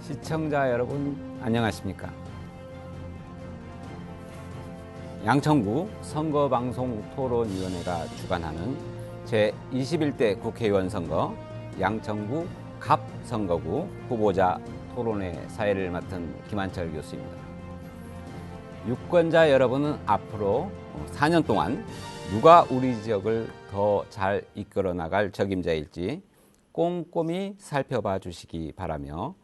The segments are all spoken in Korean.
시청자 여러분 안녕하십니까? 양천구 선거방송토론위원회가 주관하는 제21대 국회의원 선거 양천구 갑선거구 후보자 토론회 사회를 맡은 김한철 교수입니다. 유권자 여러분은 앞으로 4년 동안 누가 우리 지역을 더 잘 이끌어 나갈 적임자일지 꼼꼼히 살펴봐 주시기 바라며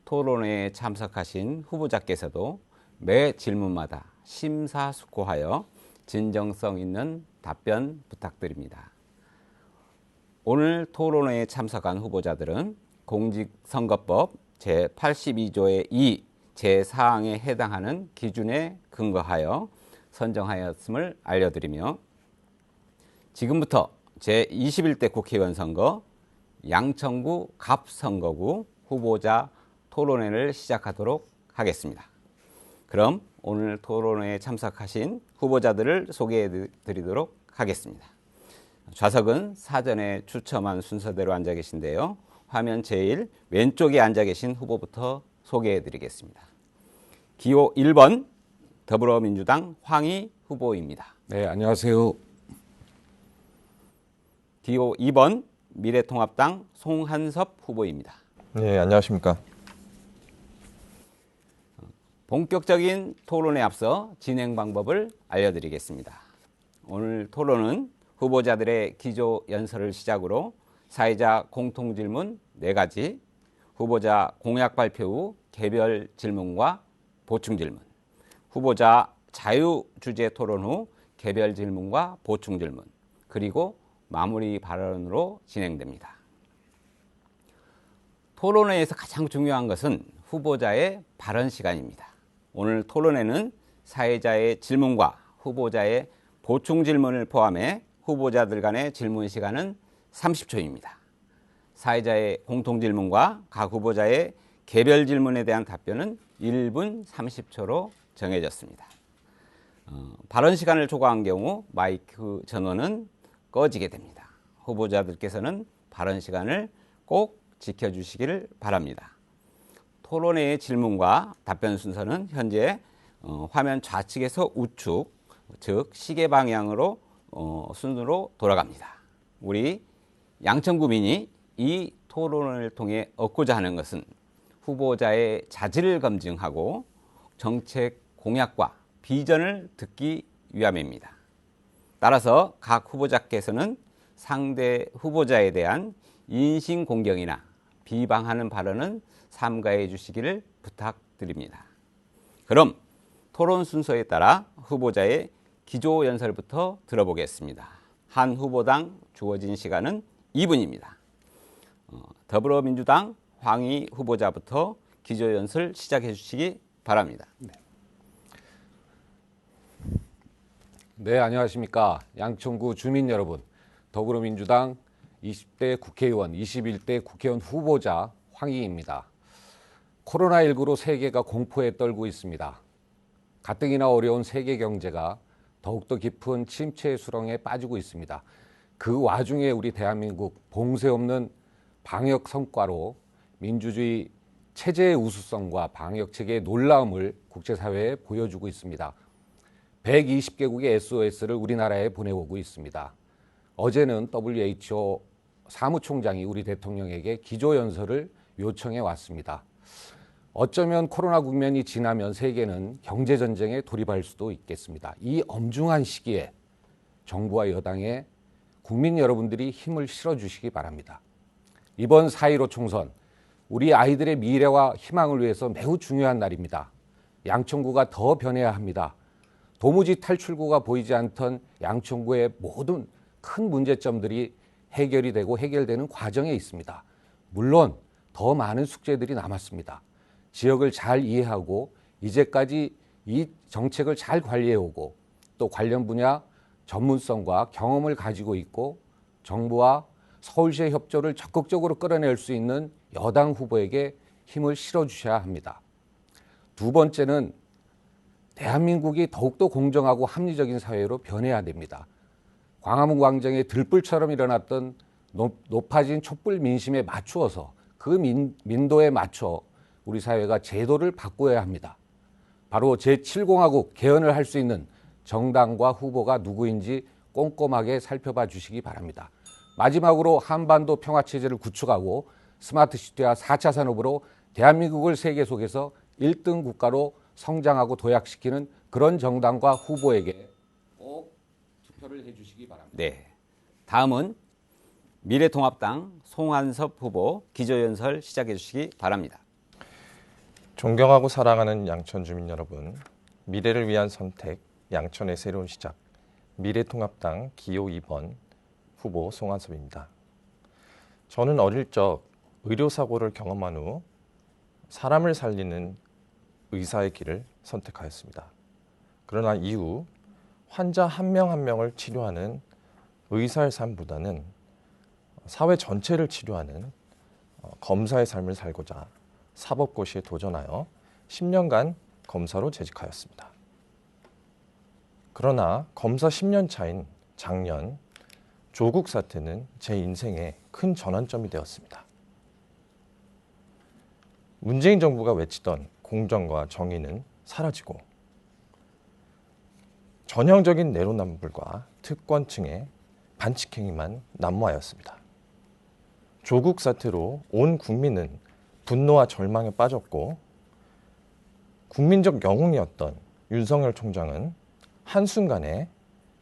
토론회에 참석하신 후보자께서도 매 질문마다 심사숙고하여 진정성 있는 답변 부탁드립니다. 오늘 토론회에 참석한 후보자들은 공직선거법 제82조의 2 제4항에 해당하는 기준에 근거하여 선정하였음을 알려드리며 지금부터 제21대 국회의원 선거 양천구 갑선거구 후보자 토론회를 시작하도록 하겠습니다. 그럼 오늘 토론회에 참석하신 후보자들을 소개해 드리도록 하겠습니다. 좌석은 사전에 추첨한 순서대로 앉아 계신데요. 화면 제일 왼쪽에 앉아 계신 후보부터 소개해 드리겠습니다. 기호 1번 더불어민주당 황희 후보입니다. 네, 안녕하세요. 기호 2번 미래통합당 송한섭 후보입니다. 네, 안녕하십니까. 본격적인 토론에 앞서 진행 방법을 알려드리겠습니다. 오늘 토론은 후보자들의 기조 연설을 시작으로 사회자 공통질문 4가지, 후보자 공약 발표 후 개별 질문과 보충질문, 후보자 자유주제 토론 후 개별 질문과 보충질문, 그리고 마무리 발언으로 진행됩니다. 토론회에서 가장 중요한 것은 후보자의 발언 시간입니다. 오늘 토론회는 사회자의 질문과 후보자의 보충 질문을 포함해 후보자들 간의 질문 시간은 30초입니다. 사회자의 공통 질문과 각 후보자의 개별 질문에 대한 답변은 1분 30초로 정해졌습니다. 발언 시간을 초과한 경우 마이크 전원은 꺼지게 됩니다. 후보자들께서는 발언 시간을 꼭 지켜주시기를 바랍니다. 토론회의 질문과 답변 순서는 현재 화면 좌측에서 우측, 즉 시계 방향으로 순으로 돌아갑니다. 우리 양천구민이 이 토론을 통해 얻고자 하는 것은 후보자의 자질을 검증하고 정책 공약과 비전을 듣기 위함입니다. 따라서 각 후보자께서는 상대 후보자에 대한 인신공격이나 비방하는 발언은 삼가해 주시기를 부탁드립니다. 그럼 토론 순서에 따라 후보자의 기조 연설부터 들어보겠습니다. 한 후보당 주어진 시간은 2분입니다. 더불어민주당 황희 후보자부터 기조 연설 시작해 주시기 바랍니다. 네, 안녕하십니까. 양천구 주민 여러분, 더불어민주당 20대 국회의원, 21대 국회의원 후보자 황희입니다. 코로나19로 세계가 공포에 떨고 있습니다. 가뜩이나 어려운 세계 경제가 더욱더 깊은 침체의 수렁에 빠지고 있습니다. 그 와중에 우리 대한민국 봉쇄 없는 방역 성과로 민주주의 체제의 우수성과 방역 체계의 놀라움을 국제사회에 보여주고 있습니다. 120개국의 SOS를 우리나라에 보내오고 있습니다. 어제는 WHO 사무총장이 우리 대통령에게 기조연설을 요청해 왔습니다. 어쩌면 코로나 국면이 지나면 세계는 경제전쟁에 돌입할 수도 있겠습니다. 이 엄중한 시기에 정부와 여당에 국민 여러분들이 힘을 실어주시기 바랍니다. 이번 4.15 총선, 우리 아이들의 미래와 희망을 위해서 매우 중요한 날입니다. 양천구가 더 변해야 합니다. 도무지 탈출구가 보이지 않던 양천구의 모든 큰 문제점들이 해결이 되고 해결되는 과정에 있습니다. 물론 더 많은 숙제들이 남았습니다. 지역을 잘 이해하고 이제까지 이 정책을 잘 관리해오고 또 관련 분야 전문성과 경험을 가지고 있고 정부와 서울시의 협조를 적극적으로 끌어낼 수 있는 여당 후보에게 힘을 실어주셔야 합니다. 두 번째는 대한민국이 더욱더 공정하고 합리적인 사회로 변해야 됩니다. 광화문 광장에 들불처럼 일어났던 높아진 촛불 민심에 맞추어서 그 민도에 맞춰 우리 사회가 제도를 바꿔야 합니다. 바로 제7공화국 개헌을 할 수 있는 정당과 후보가 누구인지 꼼꼼하게 살펴봐 주시기 바랍니다. 마지막으로 한반도 평화체제를 구축하고 스마트시티와 4차 산업으로 대한민국을 세계 속에서 1등 국가로 성장하고 도약시키는 그런 정당과 후보에게 꼭 투표를 해주시기 바랍니다. 네. 다음은 미래통합당 송한섭 후보 기조연설 시작해 주시기 바랍니다. 존경하고 사랑하는 양천 주민 여러분, 미래를 위한 선택, 양천의 새로운 시작, 미래통합당 기호 2번 후보 송한섭입니다. 저는 어릴 적 의료사고를 경험한 후 사람을 살리는 의사의 길을 선택하였습니다. 그러나 이후 환자 한 명 한 명을 치료하는 의사의 삶보다는 사회 전체를 치료하는 검사의 삶을 살고자 사법고시에 도전하여 10년간 검사로 재직하였습니다. 그러나 검사 10년 차인 작년 조국 사태는 제 인생에 큰 전환점이 되었습니다. 문재인 정부가 외치던 공정과 정의는 사라지고 전형적인 내로남불과 특권층의 반칙행위만 난무하였습니다. 조국 사태로 온 국민은 분노와 절망에 빠졌고 국민적 영웅이었던 윤석열 총장은 한순간에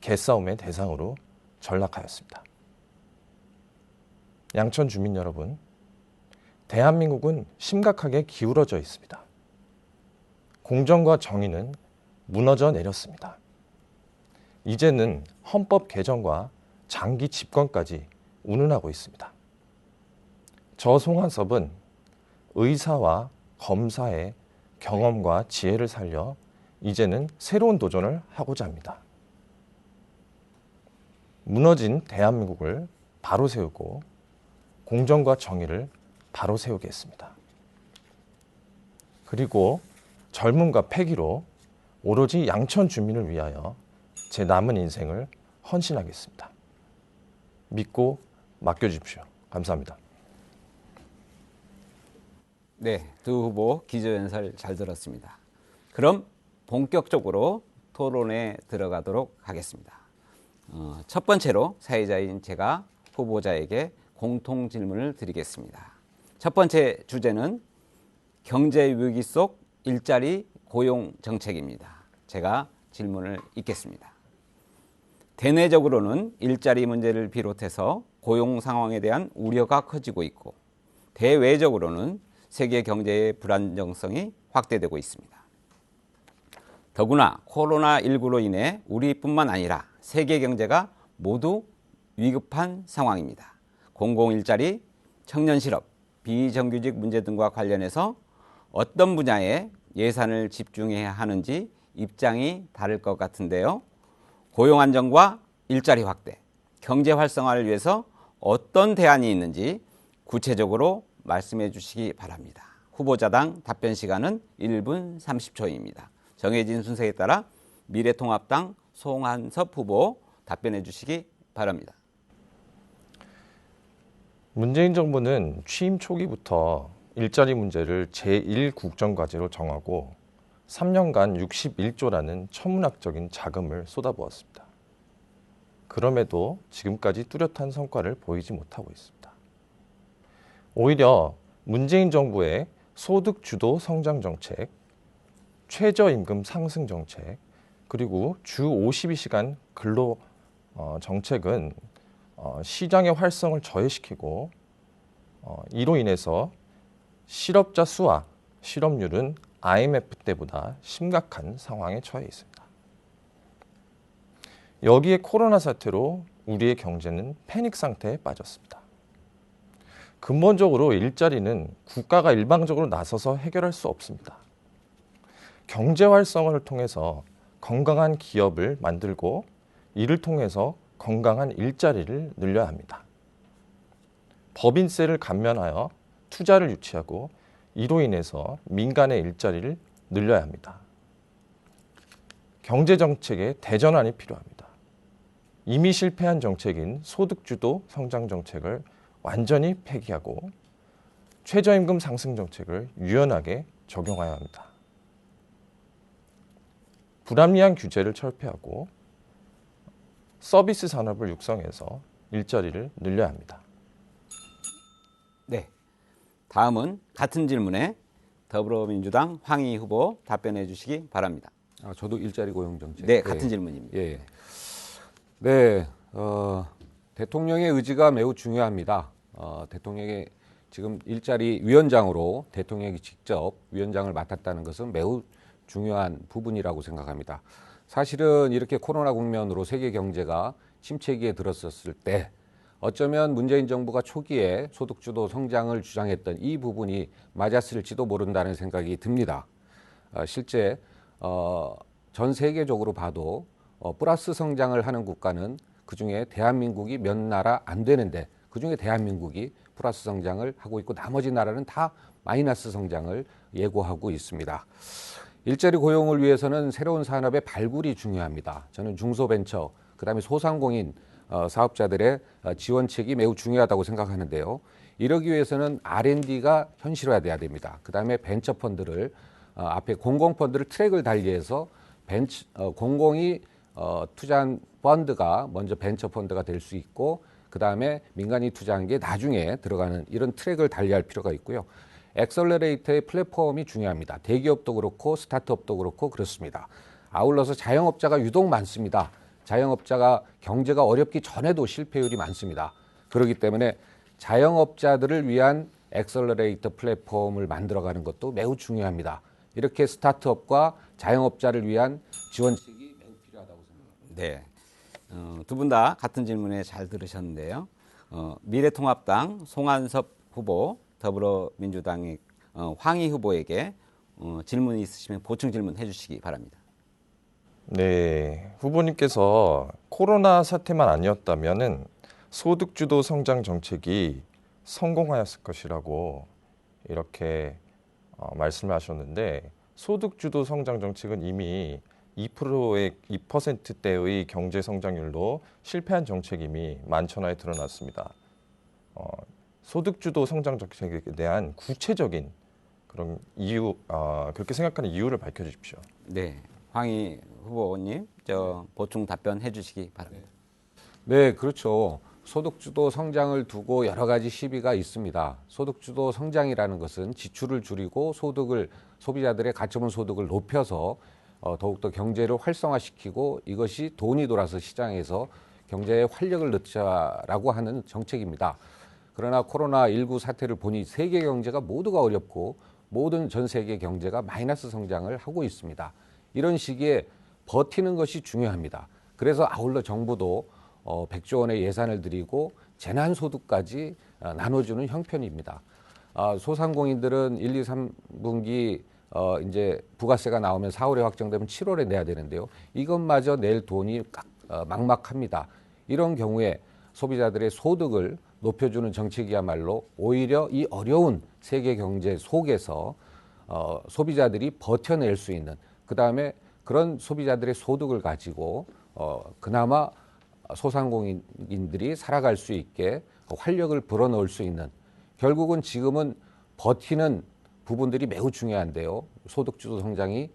개싸움의 대상으로 전락하였습니다. 양천 주민 여러분, 대한민국은 심각하게 기울어져 있습니다. 공정과 정의는 무너져 내렸습니다. 이제는 헌법 개정과 장기 집권까지 운운하고 있습니다. 저 송한섭은 의사와 검사의 경험과 지혜를 살려 이제는 새로운 도전을 하고자 합니다. 무너진 대한민국을 바로 세우고 공정과 정의를 바로 세우겠습니다. 그리고 젊음과 패기로 오로지 양천 주민을 위하여 제 남은 인생을 헌신하겠습니다. 믿고 맡겨주십시오. 감사합니다. 네, 두 후보 기조연설 잘 들었습니다. 그럼 본격적으로 토론에 들어가도록 하겠습니다. 첫 번째로 사회자인 제가 후보자에게 공통 질문을 드리겠습니다. 첫 번째 주제는 경제 위기 속 일자리 고용 정책입니다. 제가 질문을 읽겠습니다. 대내적으로는 일자리 문제를 비롯해서 고용 상황에 대한 우려가 커지고 있고 대외적으로는 세계 경제의 불안정성이 확대되고 있습니다. 더구나 코로나19로 인해 우리뿐만 아니라 세계 경제가 모두 위급한 상황입니다. 공공일자리, 청년실업, 비정규직 문제 등과 관련해서 어떤 분야에 예산을 집중해야 하는지 입장이 다를 것 같은데요. 고용 안정과 일자리 확대, 경제 활성화를 위해서 어떤 대안이 있는지 구체적으로 말씀해 주시기 바랍니다. 후보자당 답변 시간은 1분 30초입니다. 정해진 순서에 따라 미래통합당 송한섭 후보 답변해 주시기 바랍니다. 문재인 정부는 취임 초기부터 일자리 문제를 제1국정과제로 정하고 3년간 61조라는 천문학적인 자금을 쏟아부었습니다. 그럼에도 지금까지 뚜렷한 성과를 보이지 못하고 있습니다. 오히려 문재인 정부의 소득주도 성장 정책, 최저임금 상승 정책, 그리고 주 52시간 근로 정책은 시장의 활성을 저해시키고 이로 인해서 실업자 수와 실업률은 IMF 때보다 심각한 상황에 처해 있습니다. 여기에 코로나 사태로 우리의 경제는 패닉 상태에 빠졌습니다. 근본적으로 일자리는 국가가 일방적으로 나서서 해결할 수 없습니다. 경제 활성화를 통해서 건강한 기업을 만들고 이를 통해서 건강한 일자리를 늘려야 합니다. 법인세를 감면하여 투자를 유치하고 이로 인해서 민간의 일자리를 늘려야 합니다. 경제정책의 대전환이 필요합니다. 이미 실패한 정책인 소득주도 성장 정책을 완전히 폐기하고 최저임금 상승 정책을 유연하게 적용해야 합니다. 불합리한 규제를 철폐하고 서비스 산업을 육성해서 일자리를 늘려야 합니다. 네. 다음은 같은 질문에 더불어민주당 황희 후보 답변해 주시기 바랍니다. 저도 일자리 고용 정책. 네, 같은 질문입니다. 예. 네, 대통령의 의지가 매우 중요합니다. 대통령의 지금 일자리 위원장으로 대통령이 직접 위원장을 맡았다는 것은 매우 중요한 부분이라고 생각합니다. 사실은 이렇게 코로나 국면으로 세계 경제가 침체기에 들었었을 때 어쩌면 문재인 정부가 초기에 소득주도 성장을 주장했던 이 부분이 맞았을지도 모른다는 생각이 듭니다. 실제 전 세계적으로 봐도 플러스 성장을 하는 국가는 그중에 대한민국이 몇 나라 안 되는데 그중에 대한민국이 플러스 성장을 하고 있고 나머지 나라는 다 마이너스 성장을 예고하고 있습니다. 일자리 고용을 위해서는 새로운 산업의 발굴이 중요합니다. 저는 중소벤처, 그다음에 소상공인 사업자들의 지원책이 매우 중요하다고 생각하는데요. 이러기 위해서는 R&D가 현실화돼야 됩니다. 그다음에 벤처 펀드를 앞에 공공 펀드를 트랙을 달리해서 공공이 투자한 펀드가 먼저 벤처 펀드가 될 수 있고 그다음에 민간이 투자한 게 나중에 들어가는 이런 트랙을 달리할 필요가 있고요. 엑셀러레이터의 플랫폼이 중요합니다. 대기업도 그렇고 스타트업도 그렇고 그렇습니다. 아울러서 자영업자가 유독 많습니다. 자영업자가 경제가 어렵기 전에도 실패율이 많습니다. 그렇기 때문에 자영업자들을 위한 엑셀러레이터 플랫폼을 만들어가는 것도 매우 중요합니다. 이렇게 스타트업과 자영업자를 위한 지원책이 매우 필요하다고 생각합니다. 네. 두 분 다 같은 질문에 잘 들으셨는데요. 미래통합당 송한섭 후보, 더불어민주당의 황희 후보에게 질문이 있으시면 보충 질문 해주시기 바랍니다. 네, 후보님께서 코로나 사태만 아니었다면은 소득주도 성장 정책이 성공하였을 것이라고 이렇게 말씀을 하셨는데 소득주도 성장 정책은 이미 2%대의 경제 성장률로 실패한 정책이 이미 만천하에 드러났습니다. 소득주도 성장 정책에 대한 구체적인 그런 이유, 그렇게 생각하는 이유를 밝혀주십시오. 네, 황희 후보님, 보충 답변해 주시기 바랍니다. 네, 그렇죠. 소득주도 성장을 두고 여러 가지 시비가 있습니다. 소득주도 성장이라는 것은 지출을 줄이고 소비자들의 가처분 소득을 높여서 더욱더 경제를 활성화시키고 이것이 돈이 돌아서 시장에서 경제에 활력을 넣자라고 하는 정책입니다. 그러나 코로나19 사태를 보니 세계 경제가 모두가 어렵고 모든 전 세계 경제가 마이너스 성장을 하고 있습니다. 이런 시기에 버티는 것이 중요합니다. 그래서 아울러 정부도 100조 원의 예산을 들이고 재난소득까지 나눠주는 형편입니다. 소상공인들은 1, 2, 3분기 이제 부가세가 나오면 4월에 확정되면 7월에 내야 되는데요. 이것마저 낼 돈이 막막합니다. 이런 경우에 소비자들의 소득을 높여주는 정책이야말로 오히려 이 어려운 세계 경제 속에서 소비자들이 버텨낼 수 있는 그다음에 그런 소비자들의 소득을 가지고 그나마 소상공인들이 살아갈 수 있게 활력을 불어넣을 수 있는 결국은 지금은 버티는 부분들이 매우 중요한데요. 소득주도 성장이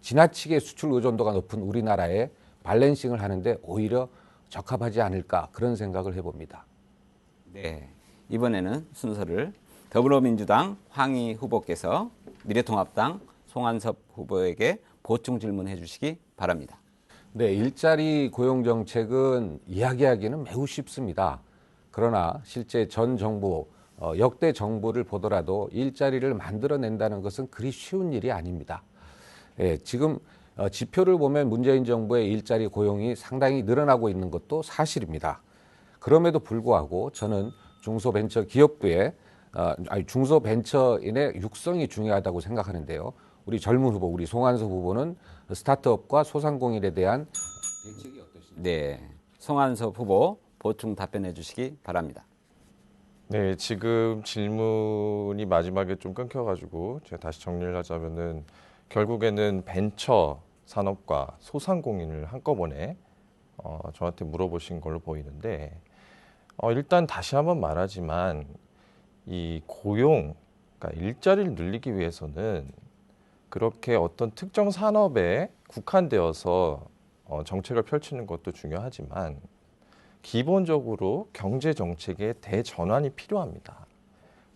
지나치게 수출 의존도가 높은 우리나라에 밸런싱을 하는데 오히려 적합하지 않을까 그런 생각을 해봅니다. 네, 이번에는 순서를 더불어민주당 황희 후보께서 미래통합당 송한섭 후보에게 보충 질문해 주시기 바랍니다. 네, 일자리 고용 정책은 이야기하기는 매우 쉽습니다. 그러나 실제 전 정부, 역대 정부를 보더라도 일자리를 만들어낸다는 것은 그리 쉬운 일이 아닙니다. 예, 지금 지표를 보면 문재인 정부의 일자리 고용이 상당히 늘어나고 있는 것도 사실입니다. 그럼에도 불구하고 저는 중소벤처 기업부의 중소벤처인의 육성이 중요하다고 생각하는데요. 우리 젊은 후보, 우리 송한섭 후보는 스타트업과 소상공인에 대한 대책이 어떠신가요? 네, 송한섭 후보 보충 답변해 주시기 바랍니다. 네, 지금 질문이 마지막에 좀 끊겨가지고 제가 다시 정리를 하자면은 결국에는 벤처 산업과 소상공인을 한꺼번에 저한테 물어보신 걸로 보이는데 일단 다시 한번 말하지만 이 고용, 그러니까 일자리를 늘리기 위해서는 그렇게 어떤 특정 산업에 국한되어서 정책을 펼치는 것도 중요하지만 기본적으로 경제 정책의 대전환이 필요합니다.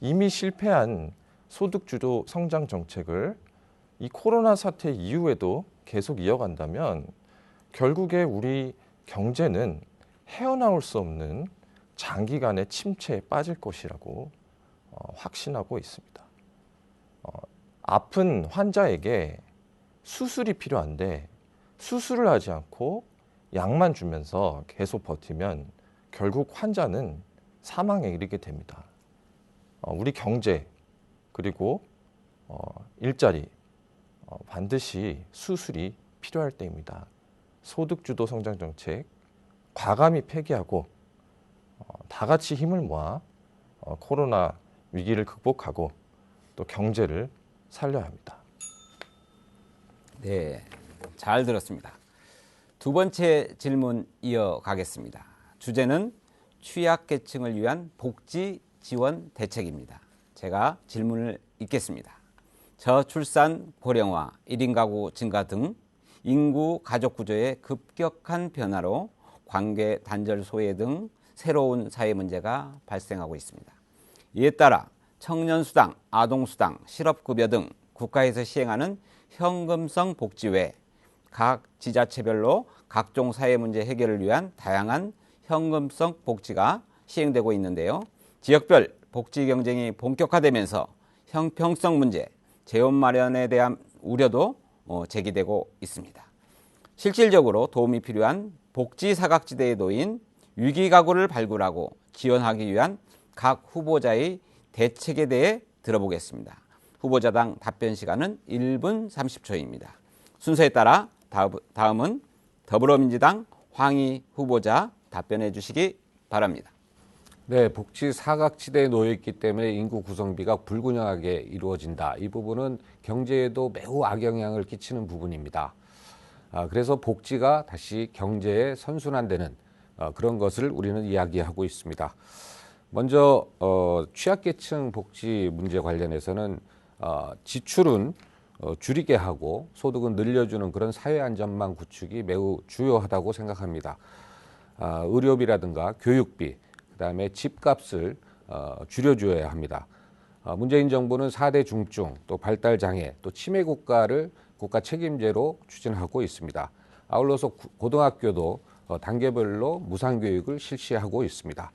이미 실패한 소득주도 성장 정책을 이 코로나 사태 이후에도 계속 이어간다면 결국에 우리 경제는 헤어나올 수 없는 장기간의 침체에 빠질 것이라고 확신하고 있습니다. 아픈 환자에게 수술이 필요한데 수술을 하지 않고 약만 주면서 계속 버티면 결국 환자는 사망에 이르게 됩니다. 우리 경제 그리고 일자리 반드시 수술이 필요할 때입니다. 소득주도 성장 정책 과감히 폐기하고 다 같이 힘을 모아 코로나 위기를 극복하고 또 경제를 살려야 합니다. 네, 잘 들었습니다. 두 번째 질문 이어가겠습니다. 주제는 취약계층을 위한 복지 지원 대책입니다. 제가 질문을 읽겠습니다. 저출산, 고령화, 1인 가구 증가 등 인구 가족 구조의 급격한 변화로 관계 단절 소외 등 새로운 사회 문제가 발생하고 있습니다. 이에 따라 청년수당, 아동수당, 실업급여 등 국가에서 시행하는 현금성 복지 외 각 지자체별로 각종 사회 문제 해결을 위한 다양한 현금성 복지가 시행되고 있는데요. 지역별 복지 경쟁이 본격화되면서 형평성 문제, 재원 마련에 대한 우려도 제기되고 있습니다. 실질적으로 도움이 필요한 복지 사각지대에 놓인 위기 가구를 발굴하고 지원하기 위한 각 후보자의 대책에 대해 들어보겠습니다. 후보자당 답변 시간은 1분 30초입니다. 순서에 따라 다음은 더불어민주당 황희 후보자 답변해 주시기 바랍니다. 네, 복지 사각지대에 놓여 있기 때문에 인구 구성비가 불균형하게 이루어진다. 이 부분은 경제에도 매우 악영향을 끼치는 부분입니다. 그래서 복지가 다시 경제에 선순환되는 그런 것을 우리는 이야기하고 있습니다. 먼저 취약계층 복지 문제 관련해서는 지출은 줄이게 하고 소득은 늘려주는 그런 사회안전망 구축이 매우 중요하다고 생각합니다. 의료비라든가 교육비, 그다음에 집값을 줄여줘야 합니다. 문재인 정부는 4대 중증, 또 발달장애, 또 치매 국가를 국가 책임제로 추진하고 있습니다. 아울러서 고등학교도 단계별로 무상교육을 실시하고 있습니다.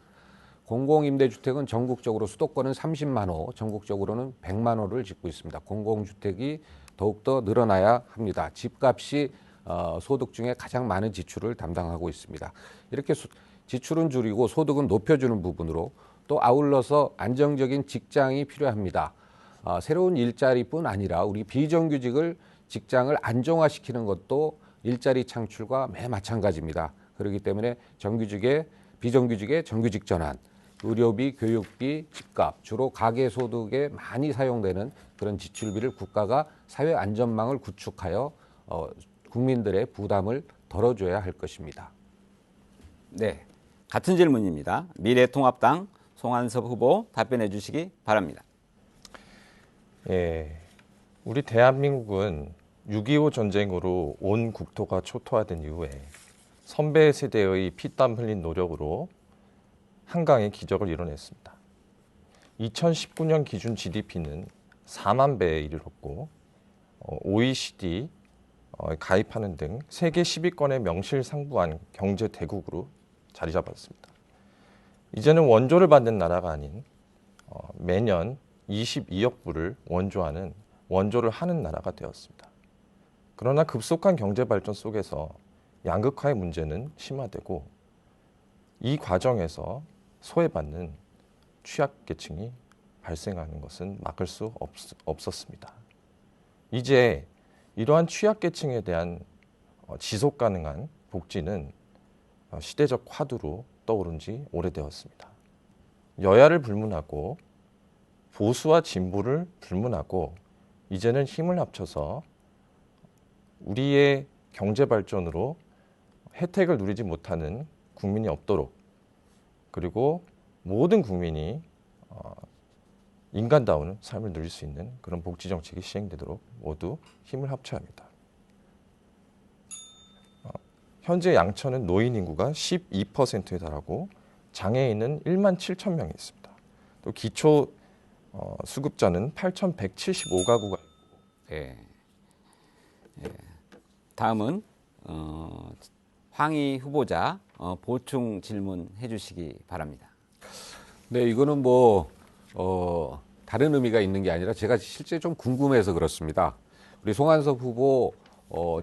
공공임대주택은 전국적으로 수도권은 30만 호, 전국적으로는 100만 호를 짓고 있습니다. 공공주택이 더욱더 늘어나야 합니다. 집값이 소득 중에 가장 많은 지출을 담당하고 있습니다. 이렇게 지출은 줄이고 소득은 높여주는 부분으로 또 아울러서 안정적인 직장이 필요합니다. 새로운 일자리뿐 아니라 우리 비정규직을 직장을 안정화시키는 것도 일자리 창출과 매 마찬가지입니다. 그렇기 때문에 정규직의 비정규직의 정규직 전환, 의료비, 교육비, 집값, 주로 가계소득에 많이 사용되는 그런 지출비를 국가가 사회 안전망을 구축하여 국민들의 부담을 덜어줘야 할 것입니다. 네, 같은 질문입니다. 미래통합당 송한섭 후보 답변해 주시기 바랍니다. 예, 우리 대한민국은 6.25 전쟁으로 온 국토가 초토화된 이후에 선배 세대의 피땀 흘린 노력으로 한강의 기적을 이뤄냈습니다. 2019년 기준 GDP는 4만 배에 이르렀고 OECD 가입하는 등 세계 10위권의 명실상부한 경제 대국으로 자리 잡았습니다. 이제는 원조를 받는 나라가 아닌 매년 22억 불을 원조를 하는 나라가 되었습니다. 그러나 급속한 경제 발전 속에서 양극화의 문제는 심화되고 이 과정에서 소외받는 취약계층이 발생하는 것은 막을 수 없었습니다. 이제 이러한 취약계층에 대한 지속 가능한 복지는 시대적 화두로 떠오른 지 오래되었습니다. 여야를 불문하고 보수와 진보를 불문하고 이제는 힘을 합쳐서 우리의 경제 발전으로 혜택을 누리지 못하는 국민이 없도록 그리고 모든 국민이 인간다운 삶을 누릴 수 있는 그런 복지 정책이 시행되도록 모두 힘을 합쳐야 합니다. 현재 양천은 노인 인구가 12%에 달하고 장애인은 1만 7천 명이 있습니다. 또 기초 수급자는 8,175가구가 네. 예. 다음은 황희 후보자 보충 질문해 주시기 바랍니다. 네, 이거는 뭐 다른 의미가 있는 게 아니라 제가 실제 좀 궁금해서 그렇습니다. 우리 송한섭 후보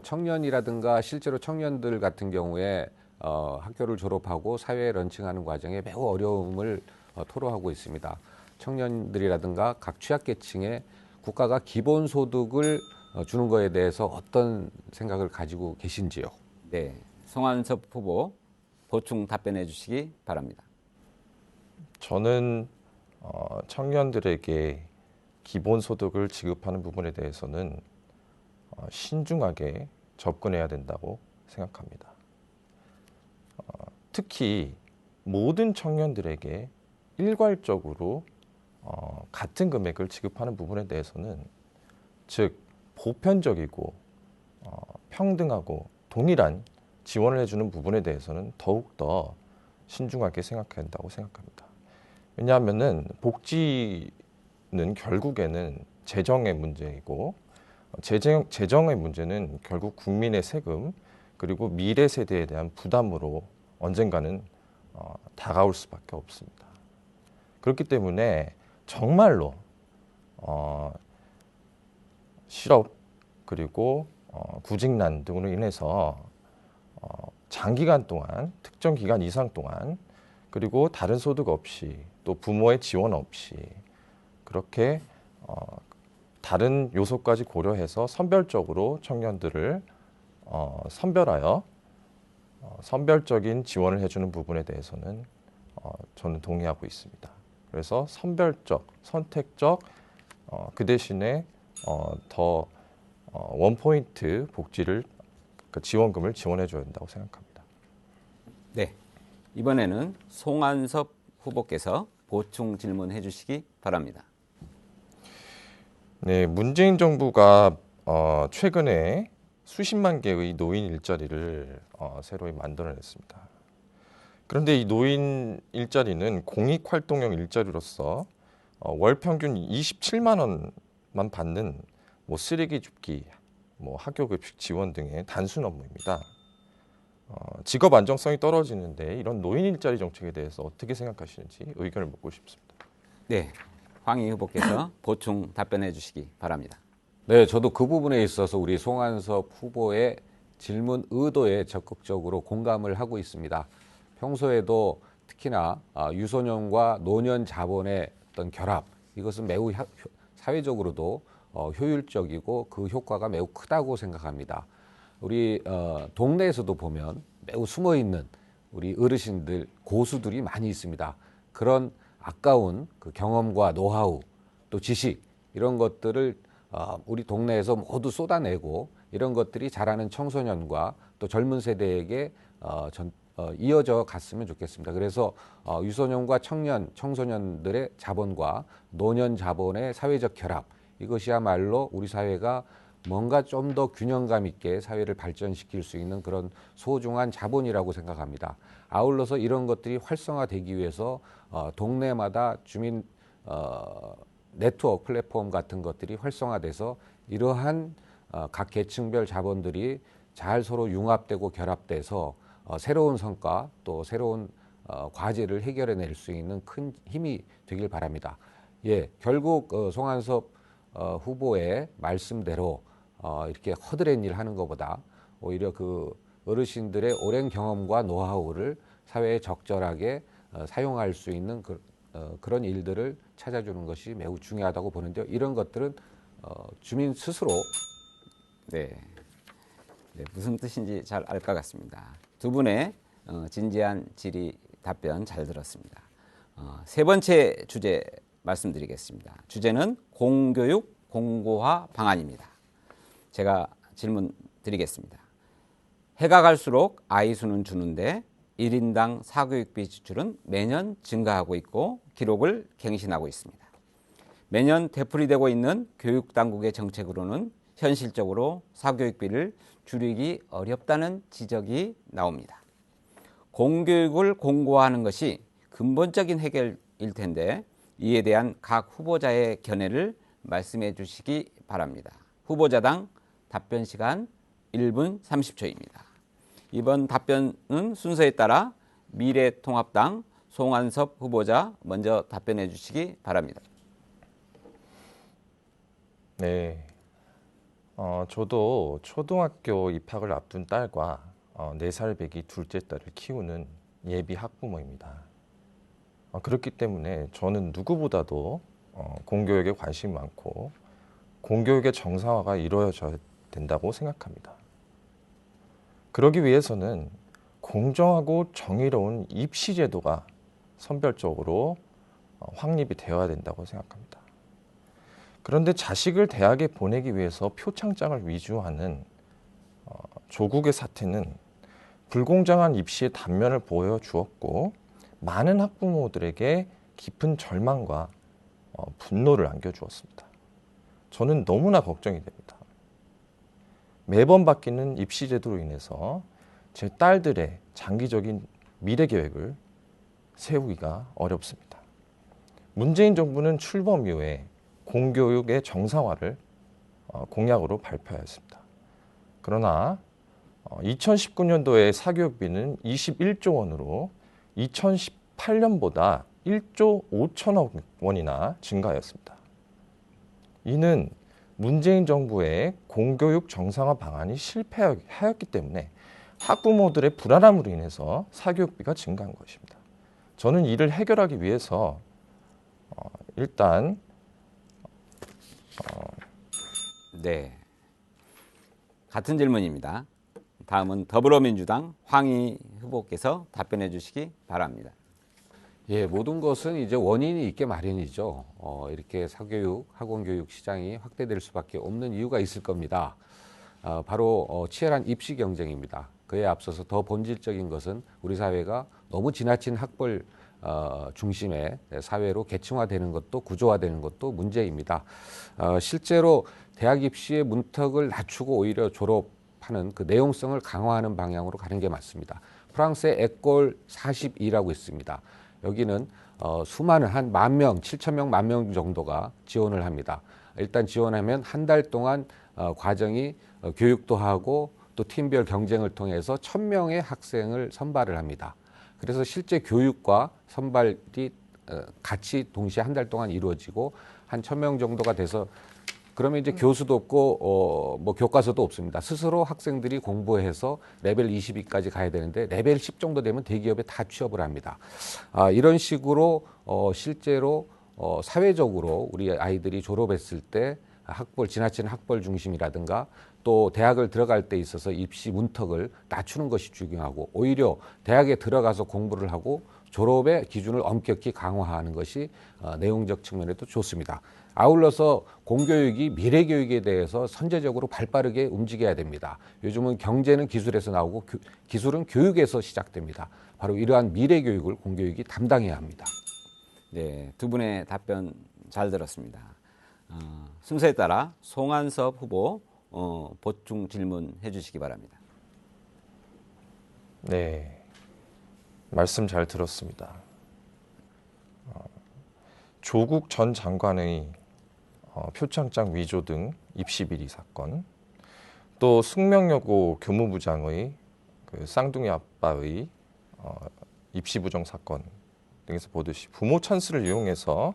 청년이라든가 실제로 청년들 같은 경우에 학교를 졸업하고 사회에 런칭하는 과정에 매우 어려움을 토로하고 있습니다. 청년들이라든가 각 취약계층에 국가가 기본소득을 주는 거에 대해서 어떤 생각을 가지고 계신지요? 네, 송한섭 후보 보충 답변해 주시기 바랍니다. 저는 청년들에게 기본소득을 지급하는 부분에 대해서는 신중하게 접근해야 된다고 생각합니다. 특히 모든 청년들에게 일괄적으로 같은 금액을 지급하는 부분에 대해서는 즉 보편적이고 평등하고 동일한 지원을 해주는 부분에 대해서는 더욱더 신중하게 생각해야 한다고 생각합니다. 왜냐하면은 복지는 결국에는 재정의 문제이고 재정의 문제는 결국 국민의 세금 그리고 미래 세대에 대한 부담으로 언젠가는 다가올 수밖에 없습니다. 그렇기 때문에 정말로 실업 그리고 구직난 등으로 인해서 장기간 동안 특정 기간 이상 동안 그리고 다른 소득 없이 또 부모의 지원 없이 그렇게 다른 요소까지 고려해서 선별적으로 청년들을 선별하여 선별적인 지원을 해주는 부분에 대해서는 저는 동의하고 있습니다. 그래서 선별적, 선택적 그 대신에 더 원포인트 복지를 그 지원금을 지원해줘야 된다고 생각합니다. 네, 이번에는 송한섭 후보께서 보충 질문해 주시기 바랍니다. 네, 문재인 정부가 최근에 수십만 개의 노인 일자리를 새로 만들어냈습니다. 그런데 이 노인 일자리는 공익활동형 일자리로서 월 평균 27만 원만 받는 뭐 쓰레기 줍기, 뭐 학교급식 지원 등의 단순 업무입니다. 직업 안정성이 떨어지는데 이런 노인 일자리 정책에 대해서 어떻게 생각하시는지 의견을 묻고 싶습니다. 네, 황희 후보께서 보충 답변해 주시기 바랍니다. 네, 저도 그 부분에 있어서 우리 송한섭 후보의 질문 의도에 적극적으로 공감을 하고 있습니다. 평소에도 특히나 유소년과 노년 자본의 어떤 결합, 이것은 매우 사회적으로도 효율적이고 그 효과가 매우 크다고 생각합니다. 우리 동네에서도 보면 매우 숨어있는 우리 어르신들, 고수들이 많이 있습니다. 그런 아까운 그 경험과 노하우, 또 지식 이런 것들을 우리 동네에서 모두 쏟아내고 이런 것들이 자라는 청소년과 또 젊은 세대에게 이어져 갔으면 좋겠습니다. 그래서 유소년과 청소년들의 자본과 노년 자본의 사회적 결합, 이것이야말로 우리 사회가 뭔가 좀 더 균형감 있게 사회를 발전시킬 수 있는 그런 소중한 자본이라고 생각합니다. 아울러서 이런 것들이 활성화되기 위해서 동네마다 주민 네트워크 플랫폼 같은 것들이 활성화돼서 이러한 각 계층별 자본들이 잘 서로 융합되고 결합돼서 새로운 성과 또 새로운 과제를 해결해낼 수 있는 큰 힘이 되길 바랍니다. 예, 결국 송한섭 후보의 말씀대로 이렇게 허드렛 일 하는 것보다 오히려 그 어르신들의 오랜 경험과 노하우를 사회에 적절하게 사용할 수 있는 그런 일들을 찾아주는 것이 매우 중요하다고 보는데요. 이런 것들은 주민 스스로 네, 무슨 뜻인지 잘 알 것 같습니다. 두 분의 진지한 질의 답변 잘 들었습니다. 세 번째 주제 말씀드리겠습니다. 주제는 공교육 공고화 방안입니다. 제가 질문 드리겠습니다. 해가 갈수록 아이 수는 주는데 1인당 사교육비 지출은 매년 증가하고 있고 기록을 갱신하고 있습니다. 매년 되풀이되고 있는 교육당국의 정책으로는 현실적으로 사교육비를 줄이기 어렵다는 지적이 나옵니다. 공교육을 공고화하는 것이 근본적인 해결일 텐데 이에 대한 각 후보자의 견해를 말씀해 주시기 바랍니다. 후보자당 답변 시간 1분 30초입니다. 이번 답변은 순서에 따라 미래통합당 송한섭 후보자 먼저 답변해 주시기 바랍니다. 네. 저도 초등학교 입학을 앞둔 딸과 4살 배기 둘째 딸을 키우는 예비 학부모입니다. 그렇기 때문에 저는 누구보다도 공교육에 관심이 많고 공교육의 정상화가 이루어져야 된다고 생각합니다. 그러기 위해서는 공정하고 정의로운 입시 제도가 선별적으로 확립이 되어야 된다고 생각합니다. 그런데 자식을 대학에 보내기 위해서 표창장을 위주하는 조국의 사태는 불공정한 입시의 단면을 보여주었고 많은 학부모들에게 깊은 절망과 분노를 안겨주었습니다. 저는 너무나 걱정이 됩니다. 매번 바뀌는 입시 제도로 인해서 제 딸들의 장기적인 미래 계획을 세우기가 어렵습니다. 문재인 정부는 출범 이후에 공교육의 정상화를 공약으로 발표하였습니다. 그러나 2019년도에 사교육비는 21조 원으로 2018년보다 1조 5천억 원이나 증가하였습니다. 이는 문재인 정부의 공교육 정상화 방안이 실패하였기 때문에 학부모들의 불안함으로 인해서 사교육비가 증가한 것입니다. 저는 이를 해결하기 위해서 일단 네, 같은 질문입니다. 다음은 더불어민주당 황희 후보께서 답변해 주시기 바랍니다. 예, 모든 것은 이제 원인이 있게 마련이죠. 이렇게 사교육, 학원교육 시장이 확대될 수밖에 없는 이유가 있을 겁니다. 바로 치열한 입시 경쟁입니다. 그에 앞서서 더 본질적인 것은 우리 사회가 너무 지나친 학벌 중심의 사회로 계층화되는 것도 구조화되는 것도 문제입니다. 실제로 대학 입시의 문턱을 낮추고 오히려 졸업하는 그 내용성을 강화하는 방향으로 가는 게 맞습니다. 프랑스의 에콜 42라고 있습니다. 여기는 수많은 한 10,000명, 7,000명, 10,000명 정도가 지원을 합니다. 일단 지원하면 한 달 동안 과정이 교육도 하고 또 팀별 경쟁을 통해서 1,000명의 학생을 선발을 합니다. 그래서 실제 교육과 선발이 같이 동시에 한 달 동안 이루어지고 한 1,000명 정도가 돼서 그러면 이제 교수도 없고 뭐 교과서도 없습니다. 스스로 학생들이 공부해서 레벨 22까지 가야 되는데 레벨 10 정도 되면 대기업에 다 취업을 합니다. 이런 식으로 실제로 사회적으로 우리 아이들이 졸업했을 때 지나친 학벌 중심이라든가 또 대학을 들어갈 때 있어서 입시 문턱을 낮추는 것이 중요하고 오히려 대학에 들어가서 공부를 하고 졸업의 기준을 엄격히 강화하는 것이 내용적 측면에도 좋습니다. 아울러서 공교육이 미래교육에 대해서 선제적으로 발빠르게 움직여야 됩니다. 요즘은 경제는 기술에서 나오고 기술은 교육에서 시작됩니다. 바로 이러한 미래교육을 공교육이 담당해야 합니다. 네, 두 분의 답변 잘 들었습니다. 순서에 따라 송한섭 후보 보충 질문해 주시기 바랍니다. 네, 말씀 잘 들었습니다. 조국 전 장관의 표창장 위조 등 입시 비리 사건, 또 숙명여고 교무부장의 그 쌍둥이 아빠의 입시 부정 사건 등에서 보듯이 부모 찬스를 이용해서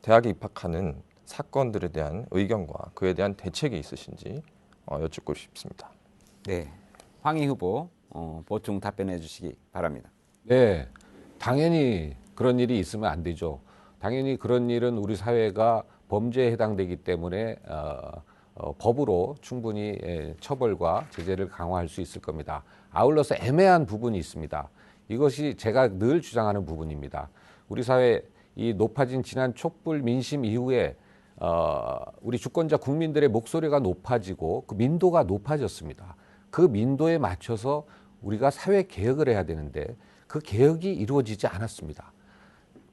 대학에 입학하는 사건들에 대한 의견과 그에 대한 대책이 있으신지 여쭙고 싶습니다. 네, 황희 후보 보충 답변해 주시기 바랍니다. 네, 당연히 그런 일이 있으면 안 되죠. 당연히 그런 일은 우리 사회가 범죄에 해당되기 때문에 법으로 충분히 처벌과 제재를 강화할 수 있을 겁니다. 아울러서 애매한 부분이 있습니다. 이것이 제가 늘 주장하는 부분입니다. 우리 사회 이 높아진 지난 촛불 민심 이후에 우리 주권자 국민들의 목소리가 높아지고 그 민도가 높아졌습니다. 그 민도에 맞춰서 우리가 사회 개혁을 해야 되는데 그 개혁이 이루어지지 않았습니다.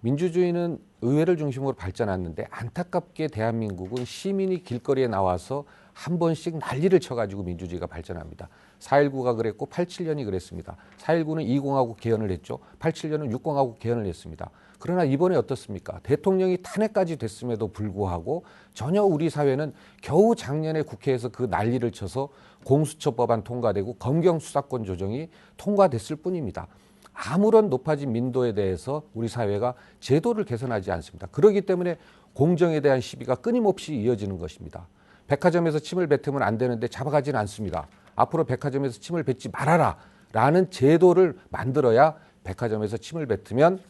민주주의는 의회를 중심으로 발전했는데 안타깝게 대한민국은 시민이 길거리에 나와서 한 번씩 난리를 쳐가지고 민주주의가 발전합니다. 4.19가 그랬고 87년이 그랬습니다. 4.19는 20하고 개헌을 했죠. 87년은 60하고 개헌을 했습니다. 그러나 이번에 어떻습니까? 대통령이 탄핵까지 됐음에도 불구하고 전혀 우리 사회는 겨우 작년에 국회에서 그 난리를 쳐서 공수처법안 통과되고 검경 수사권 조정이 통과됐을 뿐입니다. 아무런 높아진 민도에 대해서 우리 사회가 제도를 개선하지 않습니다. 그렇기 때문에 공정에 대한 시비가 끊임없이 이어지는 것입니다. 백화점에서 침을 뱉으면 안 되는데 잡아가지는 않습니다. 앞으로 백화점에서 침을 뱉지 말아라 라는 제도를 만들어야 백화점에서 침을 뱉으면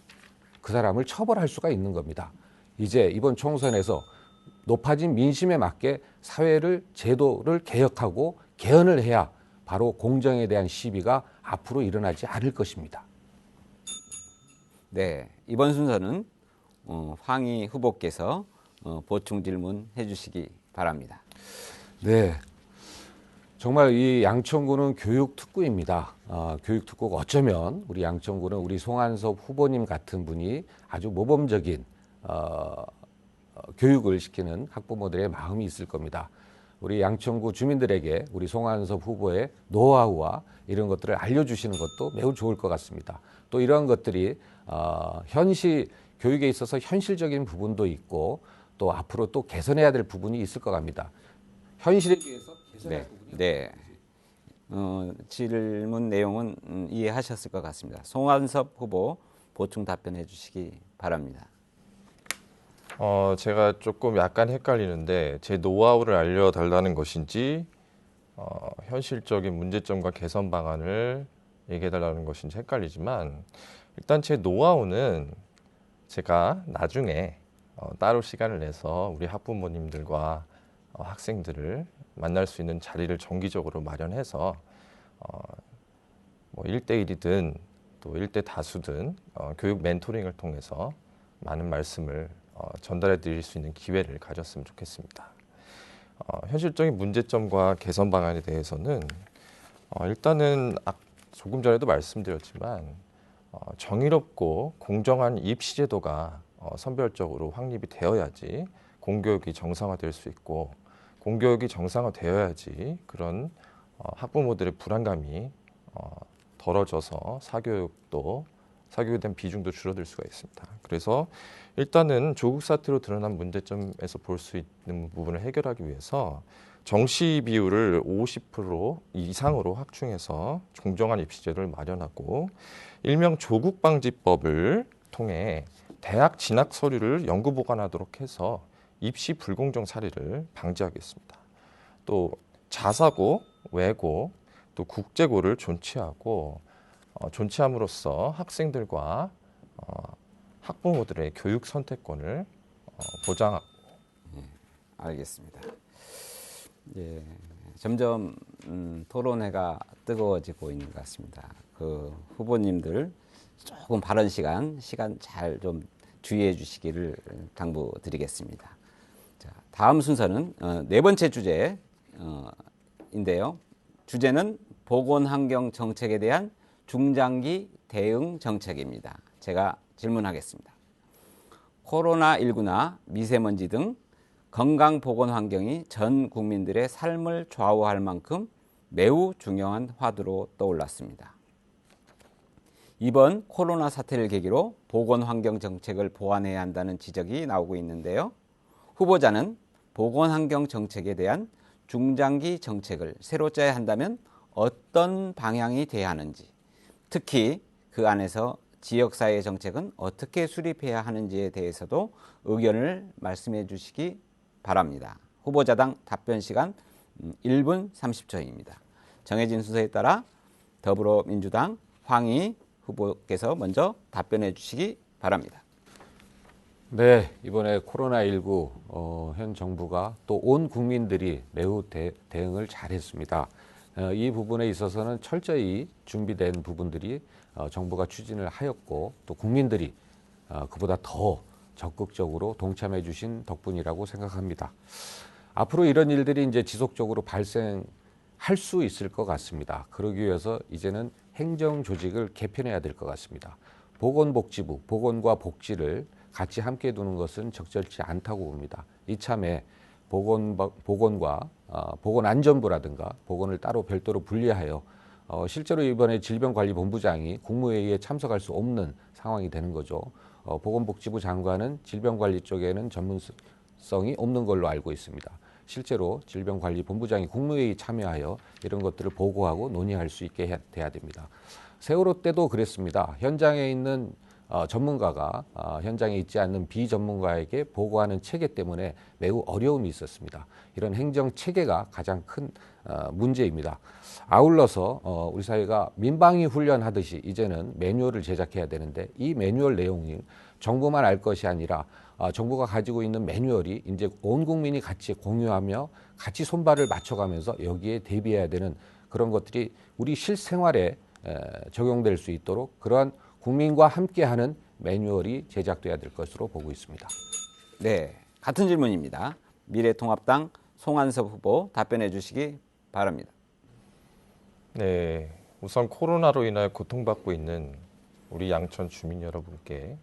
그 사람을 처벌할 수가 있는 겁니다. 이제 이번 총선에서 높아진 민심에 맞게 사회를 제도를 개혁하고 개헌을 해야 바로 공정에 대한 시비가 앞으로 일어나지 않을 것입니다. 네, 이번 순서는 황희 후보께서 보충 질문 해주시기 바랍니다. 네, 정말 이 양천구는 교육특구입니다. 교육특구가 어쩌면 우리 양천구는 우리 송한섭 후보님 같은 분이 아주 모범적인 교육을 시키는 학부모들의 마음이 있을 겁니다. 우리 양천구 주민들에게 우리 송한섭 후보의 노하우와 이런 것들을 알려주시는 것도 매우 좋을 것 같습니다. 또 이러한 것들이 교육에 있어서 현실적인 부분도 있고 또 앞으로 또 개선해야 될 부분이 있을 것 같습니다. 현실에 비해서 개선할 부분이 네. 질문 내용은 이해하셨을 것 같습니다. 송한섭 후보 보충 답변해 주시기 바랍니다. 제가 조금 약간 헷갈리는데 제 노하우를 알려달라는 것인지 현실적인 문제점과 개선 방안을 얘기해달라는 것인지 헷갈리지만 일단 제 노하우는 제가 나중에 따로 시간을 내서 우리 학부모님들과 학생들을 만날 수 있는 자리를 정기적으로 마련해서 뭐 1대1이든 또 1대 다수든 교육 멘토링을 통해서 많은 말씀을 전달해 드릴 수 있는 기회를 가졌으면 좋겠습니다. 현실적인 문제점과 개선 방안에 대해서는 일단은 조금 전에도 말씀드렸지만 정의롭고 공정한 입시 제도가 선별적으로 확립이 되어야지 공교육이 정상화될 수 있고 공교육이 정상화되어야지 그런 학부모들의 불안감이 덜어져서 사교육에 대한 비중도 줄어들 수가 있습니다. 그래서 일단은 조국 사태로 드러난 문제점에서 볼 수 있는 부분을 해결하기 위해서 정시 비율을 50% 이상으로 확충해서 공정한 입시 제도를 마련하고 일명 조국 방지법을 통해 대학 진학 서류를 연구 보관하도록 해서 입시 불공정 사례를 방지하겠습니다. 또 자사고, 외고, 또 국제고를 존치함으로써 학생들과 학부모들의 교육 선택권을 보장하고. 알겠습니다. 예, 점점 토론회가 뜨거워지고 있는 것 같습니다. 그 후보님들 조금 발언 시간 잘 좀 주의해 주시기를 당부드리겠습니다. 자, 다음 순서는 네 번째 주제인데요. 주제는 보건환경 정책에 대한 중장기 대응 정책입니다. 제가 질문하겠습니다. 코로나19나 미세먼지 등 건강보건 환경이 전 국민들의 삶을 좌우할 만큼 매우 중요한 화두로 떠올랐습니다. 이번 코로나 사태를 계기로 보건환경 정책을 보완해야 한다는 지적이 나오고 있는데요. 후보자는 보건환경 정책에 대한 중장기 정책을 새로 짜야 한다면 어떤 방향이 돼야 하는지, 특히 그 안에서 지역사회 정책은 어떻게 수립해야 하는지에 대해서도 의견을 말씀해 주시기 바랍니다. 후보자당 답변 시간 1분 30초입니다. 정해진 순서에 따라 더불어민주당 황희 후보께서 먼저 답변해 주시기 바랍니다. 네, 이번에 코로나19 현 정부가 또 온 국민들이 매우 대응을 잘했습니다. 이 부분에 있어서는 철저히 준비된 부분들이 정부가 추진을 하였고 또 국민들이 그보다 더 적극적으로 동참해 주신 덕분이라고 생각합니다. 앞으로 이런 일들이 이제 지속적으로 발생할 수 있을 것 같습니다. 그러기 위해서 이제는 행정 조직을 개편해야 될 것 같습니다. 보건복지부, 보건과 복지를 같이 함께 두는 것은 적절치 않다고 봅니다. 이참에 보건과 보건안전부라든가 보건을 따로 별도로 분리하여 실제로 이번에 질병관리본부장이 국무회의에 참석할 수 없는 상황이 되는 거죠. 보건복지부 장관은 질병관리 쪽에는 전문성이 없는 걸로 알고 있습니다. 실제로 질병관리본부장이 국무회의 참여하여 이런 것들을 보고하고 논의할 수 있게 돼야 됩니다. 세월호 때도 그랬습니다. 현장에 있는 전문가가 현장에 있지 않는 비전문가에게 보고하는 체계 때문에 매우 어려움이 있었습니다. 이런 행정 체계가 가장 큰 문제입니다. 아울러서 우리 사회가 민방위 훈련하듯이 이제는 매뉴얼을 제작해야 되는데 이 매뉴얼 내용이 정부만 알 것이 아니라 정부가 가지고 있는 매뉴얼이 이제 온 국민이 같이 공유하며 같이 손발을 맞춰가면서 여기에 대비해야 되는 그런 것들이 우리 실생활에 적용될 수 있도록 그러한 국민과 함께하는 매뉴얼이 제작돼야 될 것으로 보고 있습니다. 네, 같은 질문입니다. 미래통합당 송한섭 후보 답변해 주시기 바랍니다. 네, 우선 코로나로 인하여 고통받고 있는 우리 양천 주민 여러분께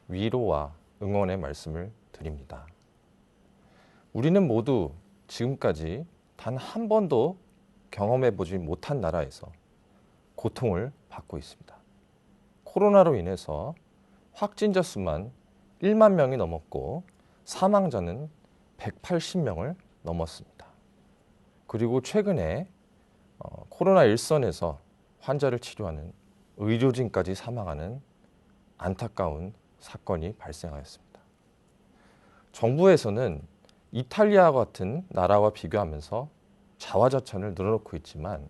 위로와 응원의 말씀을 드립니다. 우리는 모두 지금까지 단 한 번도 경험해보지 못한 나라에서 고통을 받고 있습니다. 코로나로 인해서 확진자 수만 1만 명이 넘었고 사망자는 180명을 넘었습니다. 그리고 최근에 코로나 일선에서 환자를 치료하는 의료진까지 사망하는 안타까운 사건이 발생하였습니다. 정부에서는 이탈리아와 같은 나라와 비교하면서 자화자찬을 늘어놓고 있지만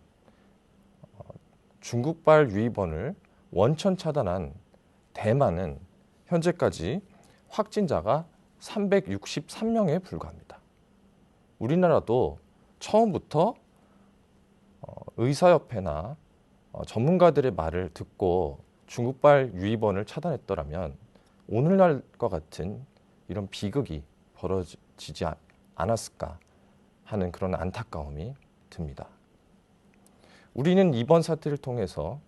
중국발 유입원을 원천 차단한 대만은 현재까지 확진자가 363명에 불과합니다. 우리나라도 처음부터 의사협회나 전문가들의 말을 듣고 중국발 유입원을 차단했더라면 오늘날과 같은 이런 비극이 벌어지지 않았을까 하는 그런 안타까움이 듭니다. 우리는 이번 사태를 통해서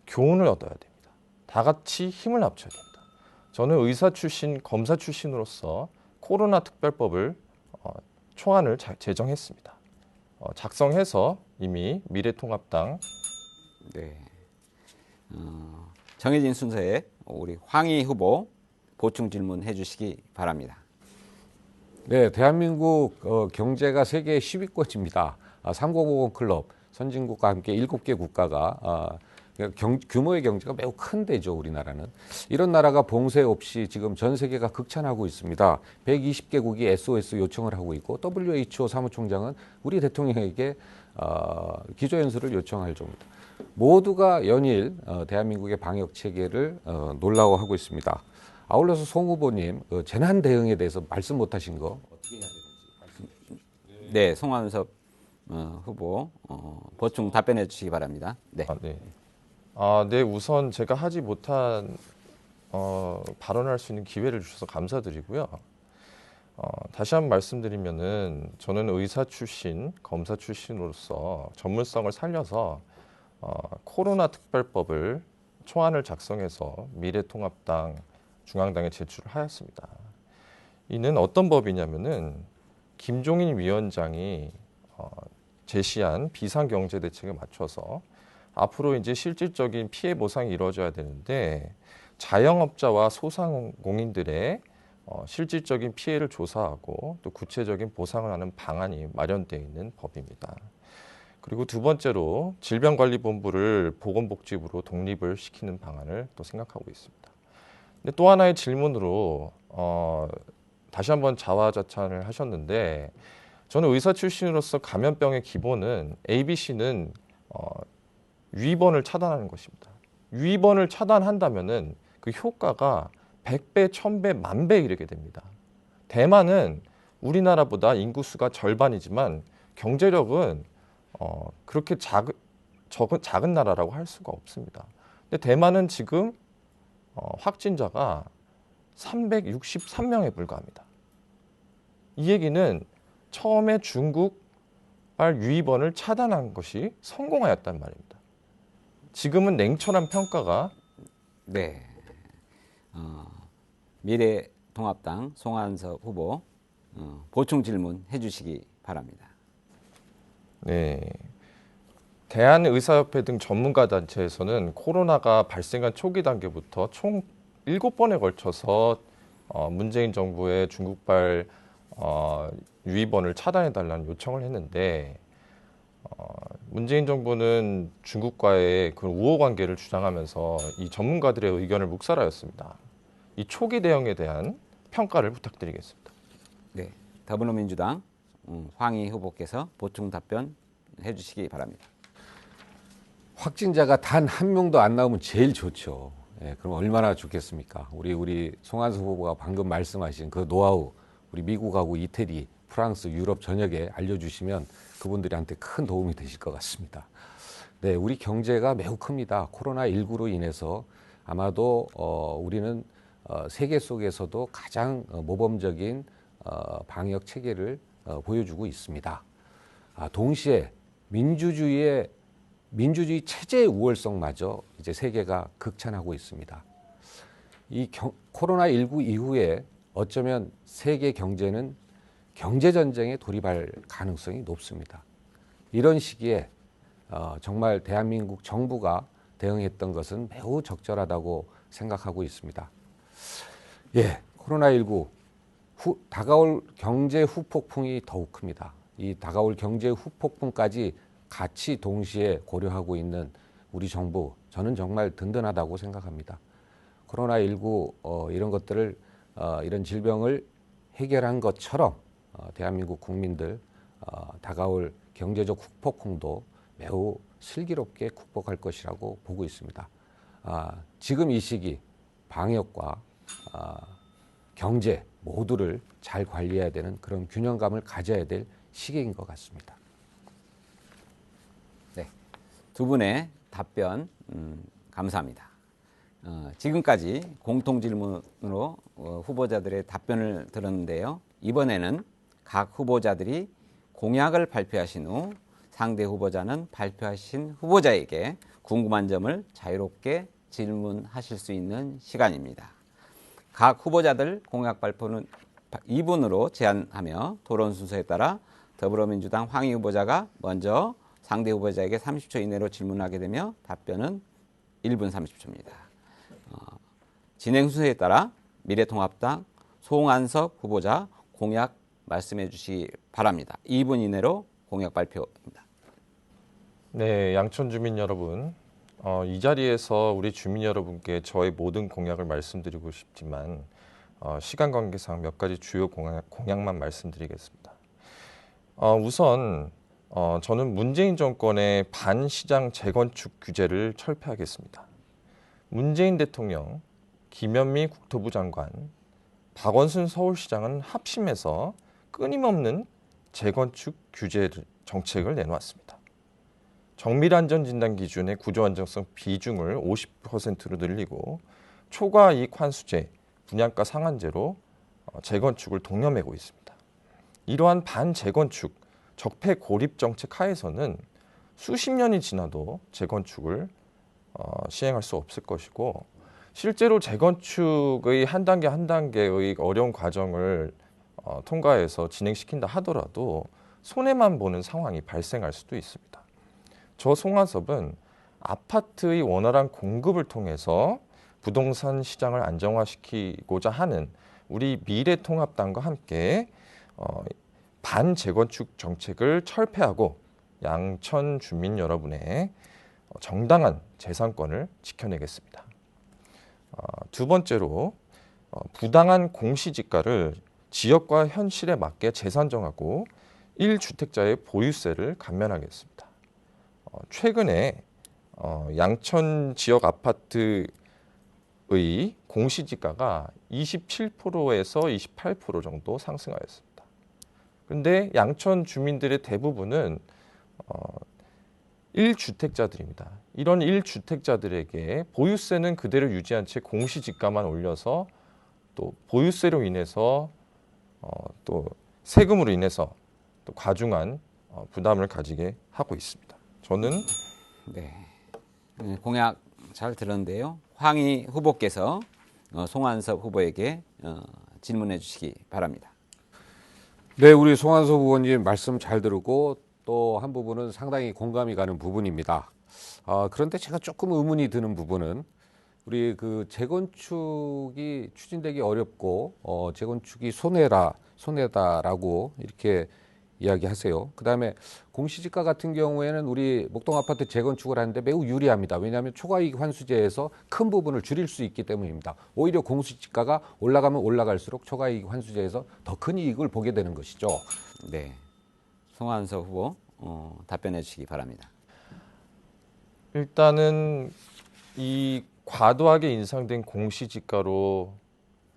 교훈을 얻어야 됩니다. 다 같이 힘을 합쳐야 됩니다. 저는 의사 출신, 검사 출신으로서 코로나 특별법을 초안을 제정했습니다. 작성해서 이미 미래통합당 네, 정해진 순서에 우리 황희 후보 보충 질문 해주시기 바랍니다. 네, 대한민국 경제가 세계 10위권입니다. 3050 클럽 선진국과 함께 7개 국가가 규모의 경제가 매우 큰 데죠, 우리나라는. 이런 나라가 봉쇄 없이 지금 전 세계가 극찬하고 있습니다. 120개국이 SOS 요청을 하고 있고 WHO 사무총장은 우리 대통령에게 기조연설을 요청할 정도입니다. 모두가 연일 대한민국의 방역 체계를 놀라워하고 있습니다. 아울러서 송 후보님 재난 대응에 대해서 말씀 못하신 거 어떻게 해야 되는지 말씀 주시죠. 네, 송한섭 후보 보충 답변해 주시기 바랍니다. 네. 네, 우선 제가 하지 못한 발언할 수 있는 기회를 주셔서 감사드리고요. 다시 한번 말씀드리면은 저는 의사 출신, 검사 출신으로서 전문성을 살려서 코로나 특별법을 초안을 작성해서 미래통합당 중앙당에 제출을 하였습니다. 이는 어떤 법이냐면은 김종인 위원장이 제시한 비상경제대책에 맞춰서 앞으로 이제 실질적인 피해 보상이 이루어져야 되는데 자영업자와 소상공인들의 실질적인 피해를 조사하고 또 구체적인 보상을 하는 방안이 마련되어 있는 법입니다. 그리고 두 번째로 질병관리본부를 보건복지부로 독립을 시키는 방안을 또 생각하고 있습니다. 근데 또 하나의 질문으로 다시 한번 자화자찬을 하셨는데 저는 의사 출신으로서 감염병의 기본은 ABC는 유입원을 차단하는 것입니다. 유입원을 차단한다면은 그 효과가 100배, 1000배, 10,000배 이르게 됩니다. 대만은 우리나라보다 인구수가 절반이지만 경제력은 그렇게 작은 나라라고 할 수가 없습니다. 근데 대만은 지금 확진자가 363명에 불과합니다. 이 얘기는 처음에 중국발 유입원을 차단한 것이 성공하였단 말입니다. 지금은 냉철한 평가가 네. 미래통합당 송한섭 후보 보충 질문 해주시기 바랍니다. 네. 대한의사협회 등 전문가 단체에서는 코로나가 발생한 초기 단계부터 총 7번에 걸쳐서 문재인 정부의 중국발 유입원을 차단해달라는 요청을 했는데 문재인 정부는 중국과의 그 우호 관계를 주장하면서 이 전문가들의 의견을 묵살하였습니다. 이 초기 대응에 대한 평가를 부탁드리겠습니다. 네, 더불어민주당 황희 후보께서 보충 답변 해주시기 바랍니다. 확진자가 단 한 명도 안 나오면 제일 좋죠. 예, 그럼 얼마나 좋겠습니까? 우리 송한수 후보가 방금 말씀하신 그 노하우, 우리 미국하고 이태리, 프랑스, 유럽 전역에 알려주시면 그분들한테 큰 도움이 되실 것 같습니다. 네, 우리 경제가 매우 큽니다. 코로나19로 인해서 아마도 우리는 세계 속에서도 가장 모범적인 방역 체계를 보여주고 있습니다. 동시에 민주주의 체제의 우월성마저 이제 세계가 극찬하고 있습니다. 이 코로나19 이후에 어쩌면 세계 경제는 경제전쟁에 돌입할 가능성이 높습니다. 이런 시기에 정말 대한민국 정부가 대응했던 것은 매우 적절하다고 생각하고 있습니다. 예, 코로나19 다가올 경제 후폭풍이 더욱 큽니다. 이 다가올 경제 후폭풍까지 같이 동시에 고려하고 있는 우리 정부, 저는 정말 든든하다고 생각합니다. 코로나19 이런 것들을 이런 질병을 해결한 것처럼 대한민국 국민들 다가올 경제적 후폭풍도 매우 슬기롭게 극복할 것이라고 보고 있습니다. 지금 이 시기 방역과 경제 모두를 잘 관리해야 되는 그런 균형감을 가져야 될 시기인 것 같습니다. 네, 두 분의 답변 감사합니다. 지금까지 공통 질문으로 후보자들의 답변을 들었는데요. 이번에는 각 후보자들이 공약을 발표하신 후 상대 후보자는 발표하신 후보자에게 궁금한 점을 자유롭게 질문하실 수 있는 시간입니다. 각 후보자들 공약 발표는 2분으로 제한하며 토론 순서에 따라 더불어민주당 황희 후보자가 먼저 상대 후보자에게 30초 이내로 질문하게 되며 답변은 1분 30초입니다. 진행 순서에 따라 미래통합당 송한섭 후보자 공약 말씀해 주시기 바랍니다. 2분 이내로 공약 발표입니다. 네, 양천 주민 여러분, 이 자리에서 우리 주민 여러분께 저의 모든 공약을 말씀드리고 싶지만 시간 관계상 몇 가지 주요 공약만 말씀드리겠습니다. 우선 저는 문재인 정권의 반시장 재건축 규제를 철폐하겠습니다. 문재인 대통령, 김현미 국토부 장관, 박원순 서울시장은 합심해서 끊임없는 재건축 규제 정책을 내놓았습니다. 정밀안전진단 기준의 구조안정성 비중을 50%로 늘리고 초과이익 환수제, 분양가 상한제로 재건축을 독려매고 있습니다. 이러한 반재건축, 적폐 고립 정책 하에서는 수십 년이 지나도 재건축을 시행할 수 없을 것이고 실제로 재건축의 한 단계 한 단계의 어려운 과정을 통과해서 진행시킨다 하더라도 손해만 보는 상황이 발생할 수도 있습니다. 저 송한섭은 아파트의 원활한 공급을 통해서 부동산 시장을 안정화시키고자 하는 우리 미래통합당과 함께 반재건축 정책을 철폐하고 양천 주민 여러분의 정당한 재산권을 지켜내겠습니다. 두 번째로 부당한 공시지가를 지역과 현실에 맞게 재산정하고 1주택자의 보유세를 감면하겠습니다. 최근에 양천 지역 아파트의 공시지가가 27%에서 28% 정도 상승하였습니다. 그런데 양천 주민들의 대부분은 1주택자들입니다. 이런 1주택자들에게 보유세는 그대로 유지한 채 공시지가만 올려서 또 보유세로 인해서 또 세금으로 인해서 또 과중한 부담을 가지게 하고 있습니다. 저는 네, 공약 잘 들었는데요. 황희 후보께서 송한섭 후보에게 질문해 주시기 바랍니다. 네, 우리 송한섭 의원님 말씀 잘 들었고 또 한 부분은 상당히 공감이 가는 부분입니다. 그런데 제가 조금 의문이 드는 부분은 우리 그 재건축이 추진되기 어렵고 재건축이 손해다라고 이렇게 이야기하세요. 그다음에 공시지가 같은 경우에는 우리 목동 아파트 재건축을 하는데 매우 유리합니다. 왜냐하면 초과이익 환수제에서 큰 부분을 줄일 수 있기 때문입니다. 오히려 공시지가가 올라가면 올라갈수록 초과이익 환수제에서 더 큰 이익을 보게 되는 것이죠. 네, 송한섭 후보 답변해 주시기 바랍니다. 일단은 이 과도하게 인상된 공시지가로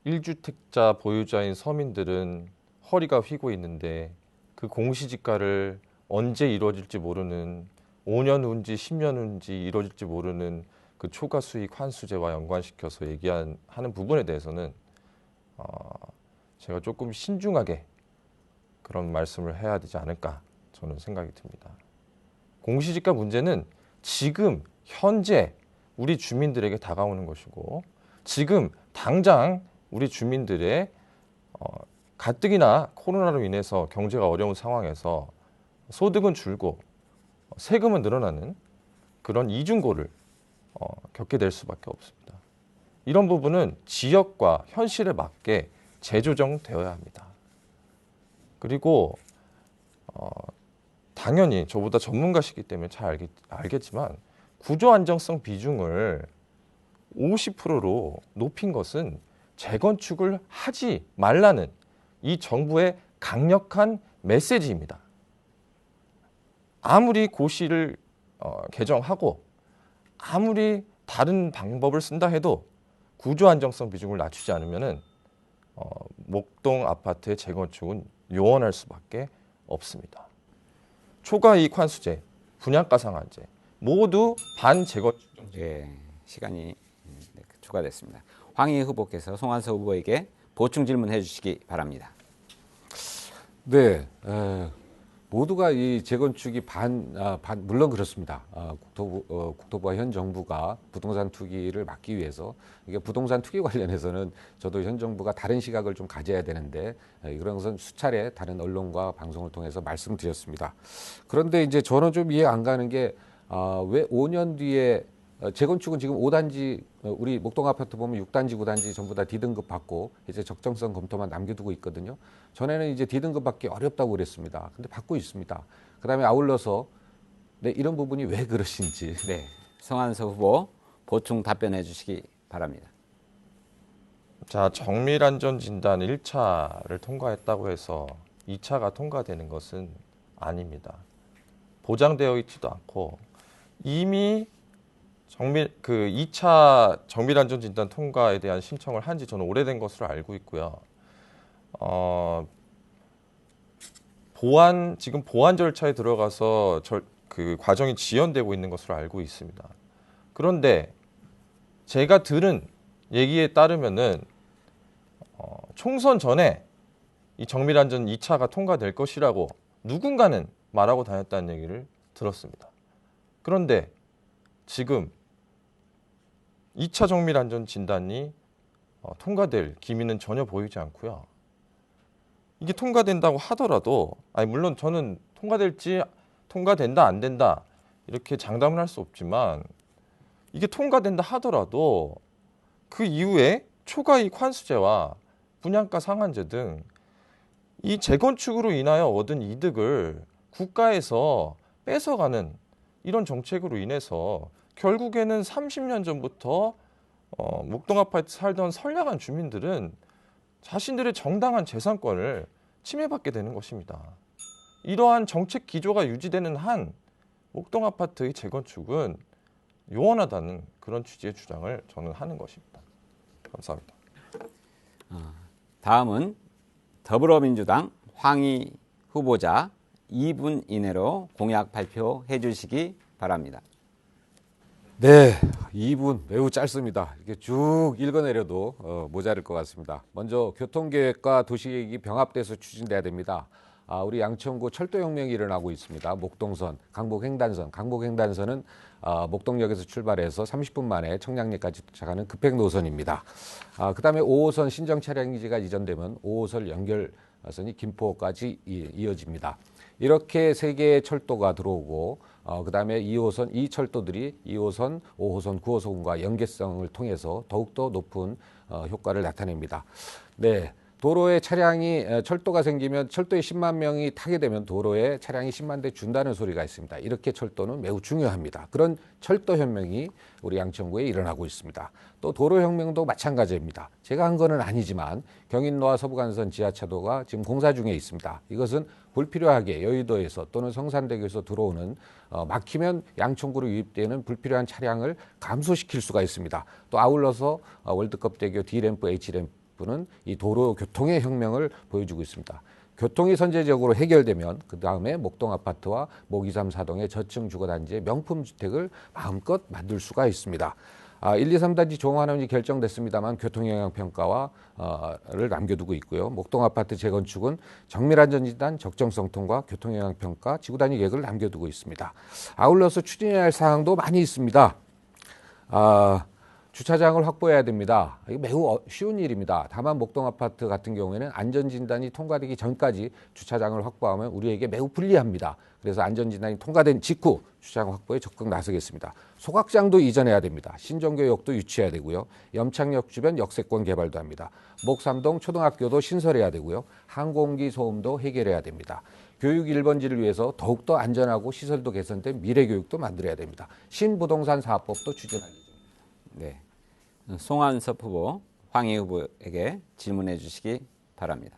1주택자 보유자인 서민들은 허리가 휘고 있는데 그 공시지가를 언제 이루어질지 모르는 5년 후인지 10년 후인지 이루어질지 모르는 그 초과 수익 환수제와 연관시켜서 하는 부분에 대해서는 제가 조금 신중하게 그런 말씀을 해야 되지 않을까 저는 생각이 듭니다. 공시지가 문제는 지금 현재 우리 주민들에게 다가오는 것이고 지금 당장 우리 주민들의 가뜩이나 코로나로 인해서 경제가 어려운 상황에서 소득은 줄고 세금은 늘어나는 그런 이중고를 겪게 될 수밖에 없습니다. 이런 부분은 지역과 현실에 맞게 재조정되어야 합니다. 그리고 당연히 저보다 전문가시기 때문에 잘 알겠지만 구조 안정성 비중을 50%로 높인 것은 재건축을 하지 말라는 이 정부의 강력한 메시지입니다. 아무리 고시를 개정하고 아무리 다른 방법을 쓴다 해도 구조 안정성 비중을 낮추지 않으면은 목동 아파트의 재건축은 요원할 수밖에 없습니다. 초과이익 환수제, 분양가 상한제 모두 반재건축 정책. 네, 시간이 초과됐습니다. 황희 후보께서 송한섭 후보에게 보충 질문해 주시기 바랍니다. 네, 모두가 이 재건축이 물론 그렇습니다. 국토부와 현 정부가 부동산 투기를 막기 위해서 이게 부동산 투기 관련해서는 저도 현 정부가 다른 시각을 좀 가져야 되는데 그런 것은 수차례 다른 언론과 방송을 통해서 말씀드렸습니다. 그런데 이제 저는 좀 이해 안 가는 게 왜 5년 뒤에 재건축은 지금 5단지 우리 목동 아파트 보면 6단지, 9단지 전부 다 D등급 받고 이제 적정성 검토만 남겨두고 있거든요. 전에는 이제 D등급 받기 어렵다고 그랬습니다. 근데 받고 있습니다. 그다음에 아울러서 네, 이런 부분이 왜 그러신지. 네, 송한섭 후보 보충 답변해 주시기 바랍니다. 자, 정밀안전진단 1차를 통과했다고 해서 2차가 통과되는 것은 아닙니다. 보장되어 있지도 않고 이미 2차 정밀안전진단 통과에 대한 신청을 한 지 저는 오래된 것으로 알고 있고요. 지금 보완 절차에 들어가서 그 과정이 지연되고 있는 것으로 알고 있습니다. 그런데 제가 들은 얘기에 따르면은 총선 전에 이 정밀안전 2차가 통과될 것이라고 누군가는 말하고 다녔다는 얘기를 들었습니다. 그런데 지금 2차 정밀안전 진단이 통과될 기미는 전혀 보이지 않고요. 이게 통과된다고 하더라도 물론 저는 통과된다 안 된다 이렇게 장담을 할 수 없지만 이게 통과된다 하더라도 그 이후에 초과이익 환수제와 분양가 상한제 등 이 재건축으로 인하여 얻은 이득을 국가에서 뺏어가는 이런 정책으로 인해서 결국에는 30년 전부터 목동 아파트 살던 선량한 주민들은 자신들의 정당한 재산권을 침해받게 되는 것입니다. 이러한 정책 기조가 유지되는 한 목동 아파트의 재건축은 요원하다는 그런 취지의 주장을 저는 하는 것입니다. 감사합니다. 다음은 더불어민주당 황희 후보자 2분 이내로 공약 발표해 주시기 바랍니다. 네, 2분 매우 짧습니다. 이렇게 쭉 읽어내려도 모자랄 것 같습니다. 먼저 교통계획과 도시계획이 병합돼서 추진돼야 됩니다. 우리 양천구 철도혁명이 일어나고 있습니다. 목동선, 강북횡단선. 강북횡단선은 목동역에서 출발해서 30분 만에 청량리까지 도착하는 급행 노선입니다. 그다음에 5호선 신정 차량지가 이전되면 5호선 연결선이 김포까지 이어집니다. 이렇게 세 개의 철도가 들어오고 그다음에 2호선 이 철도들이 2호선, 5호선, 9호선과 연계성을 통해서 더욱더 높은 효과를 나타냅니다. 네. 도로에 철도가 생기면 철도에 10만 명이 타게 되면 도로에 차량이 10만 대 준다는 소리가 있습니다. 이렇게 철도는 매우 중요합니다. 그런 철도혁명이 우리 양천구에 일어나고 있습니다. 또 도로혁명도 마찬가지입니다. 제가 한 거는 아니지만 경인로와 서부간선 지하차도가 지금 공사 중에 있습니다. 이것은 불필요하게 여의도에서 또는 성산대교에서 들어오는 막히면 양천구로 유입되는 불필요한 차량을 감소시킬 수가 있습니다. 또 아울러서 월드컵대교 D램프, H램프는 이 도로 교통의 혁명을 보여주고 있습니다. 교통이 선제적으로 해결되면 그 다음에 목동 아파트와 목 2, 3, 4동의 저층 주거단지의 명품 주택을 마음껏 만들 수가 있습니다. 1, 2, 3단지 종합운이 결정됐습니다만 교통영향평가를 남겨두고 있고요. 목동 아파트 재건축은 정밀안전진단, 적정성 통과, 교통영향평가, 지구단위 계획을 남겨두고 있습니다. 아울러서 추진해야 할 사항도 많이 있습니다. 주차장을 확보해야 됩니다. 이게 매우 쉬운 일입니다. 다만 목동 아파트 같은 경우에는 안전진단이 통과되기 전까지 주차장을 확보하면 우리에게 매우 불리합니다. 그래서 안전진단이 통과된 직후 주차장 확보에 적극 나서겠습니다. 소각장도 이전해야 됩니다. 신정교역도 유치해야 되고요. 염창역 주변 역세권 개발도 합니다. 목삼동 초등학교도 신설해야 되고요. 항공기 소음도 해결해야 됩니다. 교육 1번지를 위해서 더욱더 안전하고 시설도 개선된 미래교육도 만들어야 됩니다. 신부동산 사업법도 추진할 예정입니다. 네. 송한섭 후보, 황희 후보에게 질문해 주시기 바랍니다.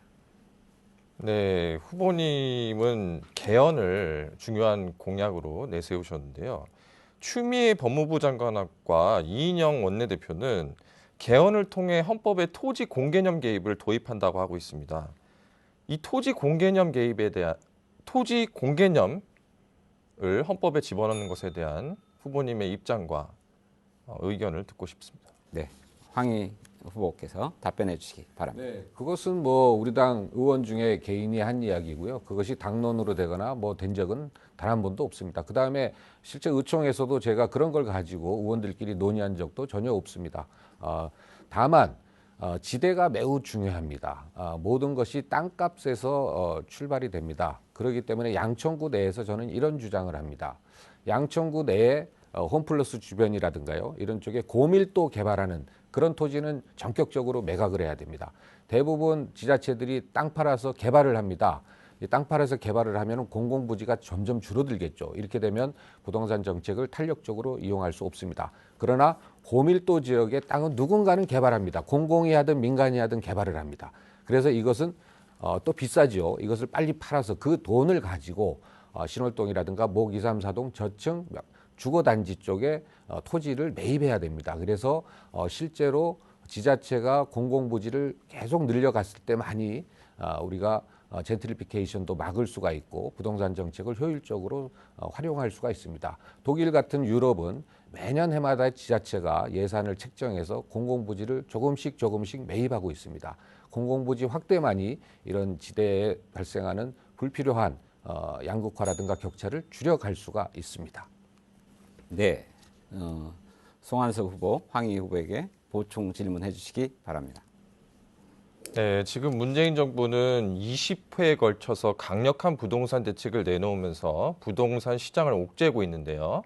네, 후보님은 개헌을 중요한 공약으로 내세우셨는데요. 추미애 법무부 장관과 이인영 원내대표는 개헌을 통해 헌법에 토지 공개념 개입을 도입한다고 하고 있습니다. 이 토지 공개념 공개념을 헌법에 집어넣는 것에 대한 후보님의 입장과 의견을 듣고 싶습니다. 네. 황희 후보께서 답변해 주시기 바랍니다. 네, 그것은 뭐 우리 당 의원 중에 개인이 한 이야기고요. 그것이 당론으로 되거나 뭐 된 적은 단 한 번도 없습니다. 그 다음에 실제 의총에서도 제가 그런 걸 가지고 의원들끼리 논의한 적도 전혀 없습니다. 다만 지대가 매우 중요합니다. 모든 것이 땅값에서 출발이 됩니다. 그렇기 때문에 양천구 내에서 저는 이런 주장을 합니다. 양천구 내에 홈플러스 주변이라든가요, 이런 쪽에 고밀도 개발하는 그런 토지는 전격적으로 매각을 해야 됩니다. 대부분 지자체들이 땅 팔아서 개발을 합니다. 땅 팔아서 개발을 하면 공공부지가 점점 줄어들겠죠. 이렇게 되면 부동산 정책을 탄력적으로 이용할 수 없습니다. 그러나 고밀도 지역의 땅은 누군가는 개발합니다. 공공이 하든 민간이 하든 개발을 합니다. 그래서 이것은 또 비싸죠. 이것을 빨리 팔아서 그 돈을 가지고 신월동이라든가 목 2, 3, 4동 저층 주거단지 쪽에 토지를 매입해야 됩니다. 그래서 실제로 지자체가 공공부지를 계속 늘려갔을 때 많이 우리가 젠트리피케이션도 막을 수가 있고 부동산 정책을 효율적으로 활용할 수가 있습니다. 독일 같은 유럽은 매년 해마다 지자체가 예산을 책정해서 공공부지를 조금씩 매입하고 있습니다. 공공부지 확대만이 이런 지대에 발생하는 불필요한 양극화라든가 격차를 줄여갈 수가 있습니다. 네. 송한섭 후보, 황희 후보에게 보충 질문해 주시기 바랍니다. 네, 지금 문재인 정부는 20회에 걸쳐서 강력한 부동산 대책을 내놓으면서 부동산 시장을 옥죄고 있는데요.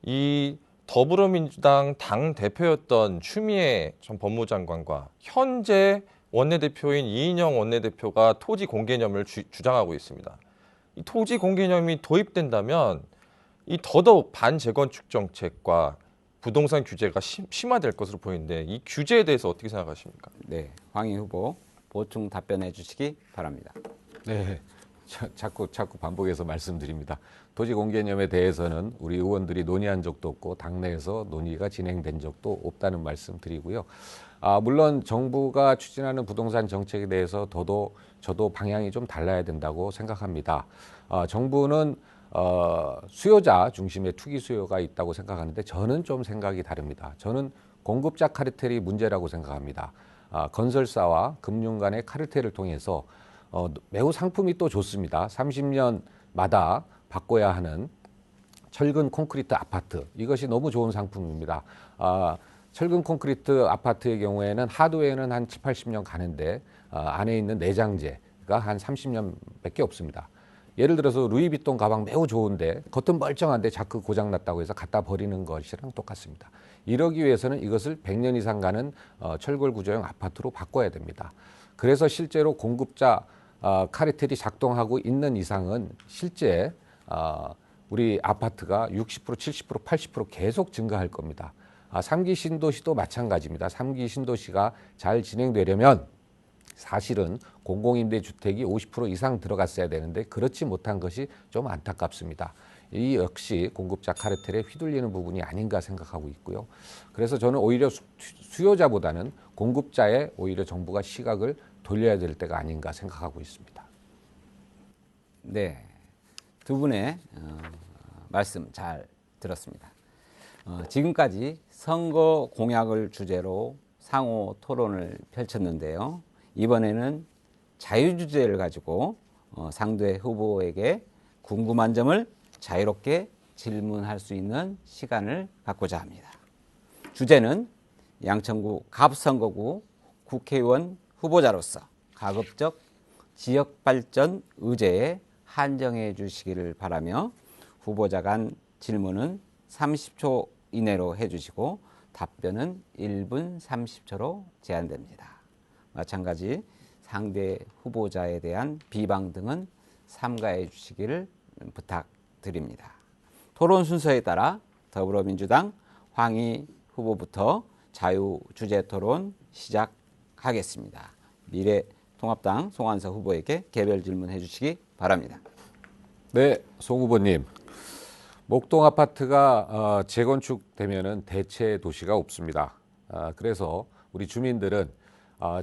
이 더불어민주당 당 대표였던 추미애 전 법무장관과 현재 원내대표인 이인영 원내대표가 토지 공개념을 주장하고 있습니다. 이 토지 공개념이 도입된다면 이 더더욱 반재건축 정책과 부동산 규제가 심화될 것으로 보이는데 이 규제에 대해서 어떻게 생각하십니까? 네, 황희 후보 보충 답변해 주시기 바랍니다. 네, 자꾸 반복해서 말씀드립니다. 토지 공개념에 대해서는 우리 의원들이 논의한 적도 없고 당내에서 논의가 진행된 적도 없다는 말씀 드리고요. 물론 정부가 추진하는 부동산 정책에 대해서 저도 방향이 좀 달라야 된다고 생각합니다. 정부는 수요자 중심의 투기 수요가 있다고 생각하는데 저는 좀 생각이 다릅니다. 저는 공급자 카르텔이 문제라고 생각합니다. 건설사와 금융 간의 카르텔을 통해서 매우 상품이 또 좋습니다. 30년마다 바꿔야 하는 철근 콘크리트 아파트, 이것이 너무 좋은 상품입니다. 철근 콘크리트 아파트의 경우에는 하도에는 한 7, 80년 가는데 안에 있는 내장재가 한 30년밖에 없습니다. 예를 들어서 루이비통 가방 매우 좋은데 겉은 멀쩡한데 자꾸 고장났다고 해서 갖다 버리는 것이랑 똑같습니다. 이러기 위해서는 이것을 100년 이상 가는 철골 구조형 아파트로 바꿔야 됩니다. 그래서 실제로 공급자 카르텔이 작동하고 있는 이상은 실제 우리 아파트가 60%, 70%, 80% 계속 증가할 겁니다. 3기 신도시도 마찬가지입니다. 3기 신도시가 잘 진행되려면 사실은 공공임대주택이 50% 이상 들어갔어야 되는데 그렇지 못한 것이 좀 안타깝습니다. 이 역시 공급자 카르텔에 휘둘리는 부분이 아닌가 생각하고 있고요. 그래서 저는 오히려 수요자보다는 공급자에 오히려 정부가 시각을 돌려야 될 때가 아닌가 생각하고 있습니다. 네, 두 분의 말씀 잘 들었습니다. 지금까지 선거 공약을 주제로 상호 토론을 펼쳤는데요. 이번에는 자유 주제를 가지고 상대 후보에게 궁금한 점을 자유롭게 질문할 수 있는 시간을 갖고자 합니다. 주제는 양천구 갑선거구 국회의원 후보자로서 가급적 지역발전 의제에 한정해 주시기를 바라며 후보자 간 질문은 30초 이내로 해주시고 답변은 1분 30초로 제한됩니다. 마찬가지 상대 후보자에 대한 비방 등은 삼가해 주시기를 부탁드립니다. 토론 순서에 따라 더불어민주당 황희 후보부터 자유주제토론 시작하겠습니다. 미래통합당 송환석 후보에게 개별 질문해 주시기 바랍니다. 네, 송 후보님. 목동 아파트가 재건축되면은 대체 도시가 없습니다. 그래서 우리 주민들은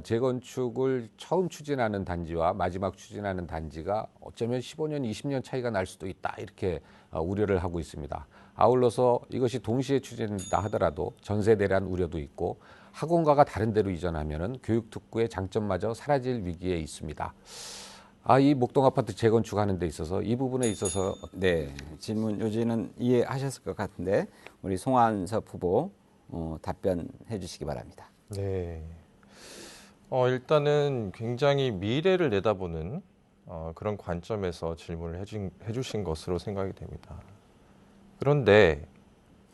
재건축을 처음 추진하는 단지와 마지막 추진하는 단지가 어쩌면 15년, 20년 차이가 날 수도 있다, 이렇게 우려를 하고 있습니다. 아울러서 이것이 동시에 추진된다 하더라도 전세 대란 우려도 있고 학원가가 다른 데로 이전하면은 교육특구의 장점마저 사라질 위기에 있습니다. 이 목동 아파트 재건축하는 데 있어서 이 부분에 있어서 네, 질문 요지는 이해하셨을 것 같은데 우리 송환섭 후보 답변해 주시기 바랍니다. 네. 일단은 굉장히 미래를 내다보는 그런 관점에서 질문을 해주신 것으로 생각이 됩니다. 그런데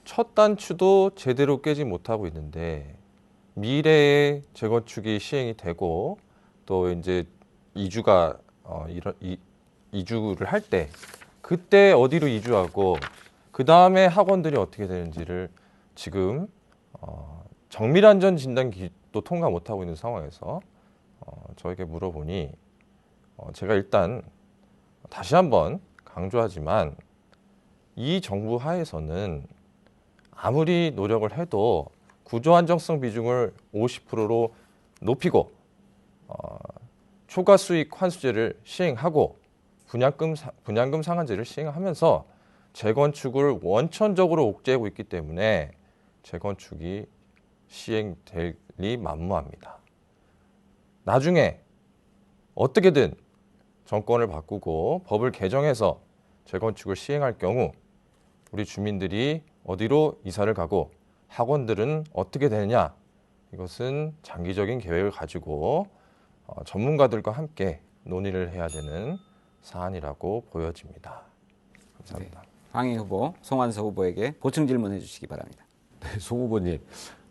첫 단추도 제대로 깨지 못하고 있는데 미래에 재건축이 시행이 되고 또 이제 이주가 이주를 할 때 그때 어디로 이주하고 그 다음에 학원들이 어떻게 되는지를 지금 정밀안전 진단도 통과 못하고 있는 상황에서 저에게 물어보니 제가 일단 다시 한번 강조하지만 이 정부 하에서는 아무리 노력을 해도 구조 안정성 비중을 50%로 높이고 초과 수익 환수제를 시행하고 분양금 상한제를 시행하면서 재건축을 원천적으로 옥죄고 있기 때문에 재건축이 시행될리 만무합니다. 나중에 어떻게든 정권을 바꾸고 법을 개정해서 재건축을 시행할 경우 우리 주민들이 어디로 이사를 가고 학원들은 어떻게 되느냐, 이것은 장기적인 계획을 가지고 전문가들과 함께 논의를 해야 되는 사안이라고 보여집니다. 감사합니다. 네, 황희 후보, 송환석 후보에게 보충 질문해 주시기 바랍니다. 네, 송 후보님.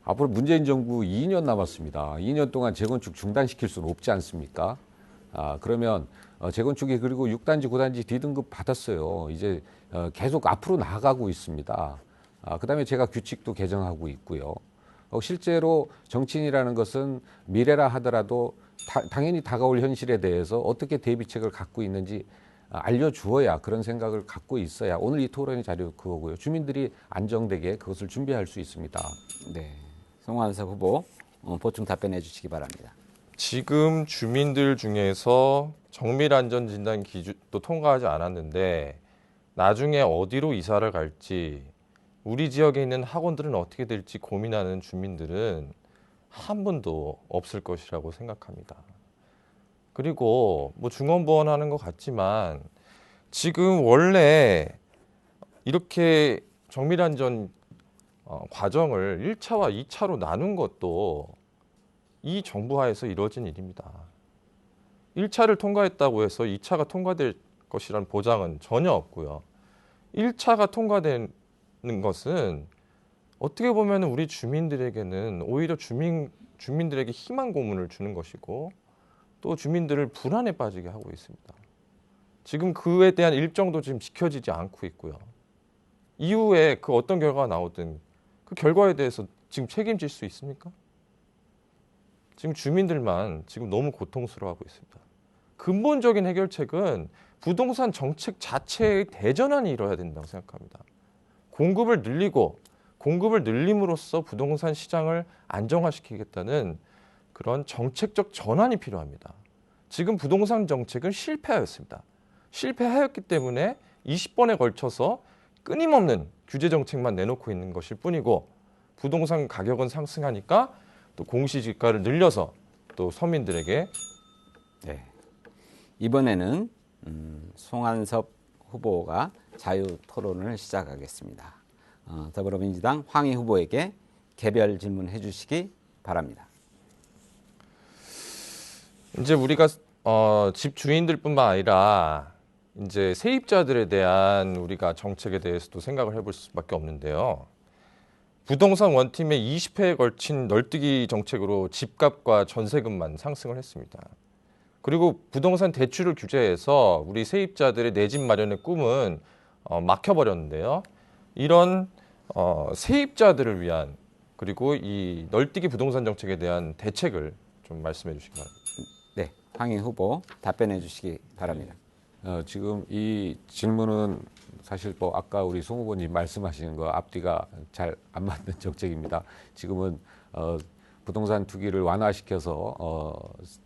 앞으로 문재인 정부 2년 남았습니다. 2년 동안 재건축 중단시킬 수는 없지 않습니까? 그러면 재건축이 그리고 6단지, 9단지 D등급 받았어요. 이제 계속 앞으로 나아가고 있습니다. 그다음에 제가 규칙도 개정하고 있고요. 실제로 정치인이라는 것은 미래라 하더라도 당연히 다가올 현실에 대해서 어떻게 대비책을 갖고 있는지 알려주어야, 그런 생각을 갖고 있어야 오늘 이 토론의 자료 그거고요. 주민들이 안정되게 그것을 준비할 수 있습니다. 네, 송환석 후보 보충 답변해 주시기 바랍니다. 지금 주민들 중에서 정밀안전진단 기준도 통과하지 않았는데 나중에 어디로 이사를 갈지, 우리 지역에 있는 학원들은 어떻게 될지 고민하는 주민들은 한 분도 없을 것이라고 생각합니다. 그리고 뭐 중원부원하는 것 같지만 지금 원래 이렇게 정밀안전 과정을 1차와 2차로 나눈 것도 이 정부 하에서 이루어진 일입니다. 1차를 통과했다고 해서 2차가 통과될 것이라는 보장은 전혀 없고요. 1차가 통과되는 것은 어떻게 보면 우리 주민들에게는 오히려 주민들에게 희망 고문을 주는 것이고 또 주민들을 불안에 빠지게 하고 있습니다. 지금 그에 대한 일정도 지금 지켜지지 않고 있고요. 이후에 그 어떤 결과가 나오든 그 결과에 대해서 지금 책임질 수 있습니까? 지금 주민들만 지금 너무 고통스러워하고 있습니다. 근본적인 해결책은 부동산 정책 자체의 대전환이 이뤄야 된다고 생각합니다. 공급을 늘리고 공급을 늘림으로써 부동산 시장을 안정화시키겠다는 그런 정책적 전환이 필요합니다. 지금 부동산 정책은 실패하였습니다. 실패하였기 때문에 20번에 걸쳐서 끊임없는 규제 정책만 내놓고 있는 것일 뿐이고 부동산 가격은 상승하니까 또 공시지가를 늘려서 또 서민들에게 네. 이번에는 송한섭 후보가 자유 토론을 시작하겠습니다. 더불어민주당 황희 후보에게 개별 질문해 주시기 바랍니다. 이제 우리가 집 주인들뿐만 아니라 이제 세입자들에 대한 우리가 정책에 대해서도 생각을 해볼 수밖에 없는데요. 부동산 원팀의 20회에 걸친 널뛰기 정책으로 집값과 전세금만 상승을 했습니다. 그리고 부동산 대출을 규제해서 우리 세입자들의 내 집 마련의 꿈은 막혀버렸는데요. 이런 세입자들을 위한 그리고 이 널뛰기 부동산 정책에 대한 대책을 좀 말씀해 주시기 바랍니다. 네, 황희 후보 답변해 주시기 바랍니다. 지금 이 질문은 사실 뭐 아까 우리 송 후보님 말씀하시는 거 앞뒤가 잘 안 맞는 정책입니다. 지금은 부동산 투기를 완화시켜서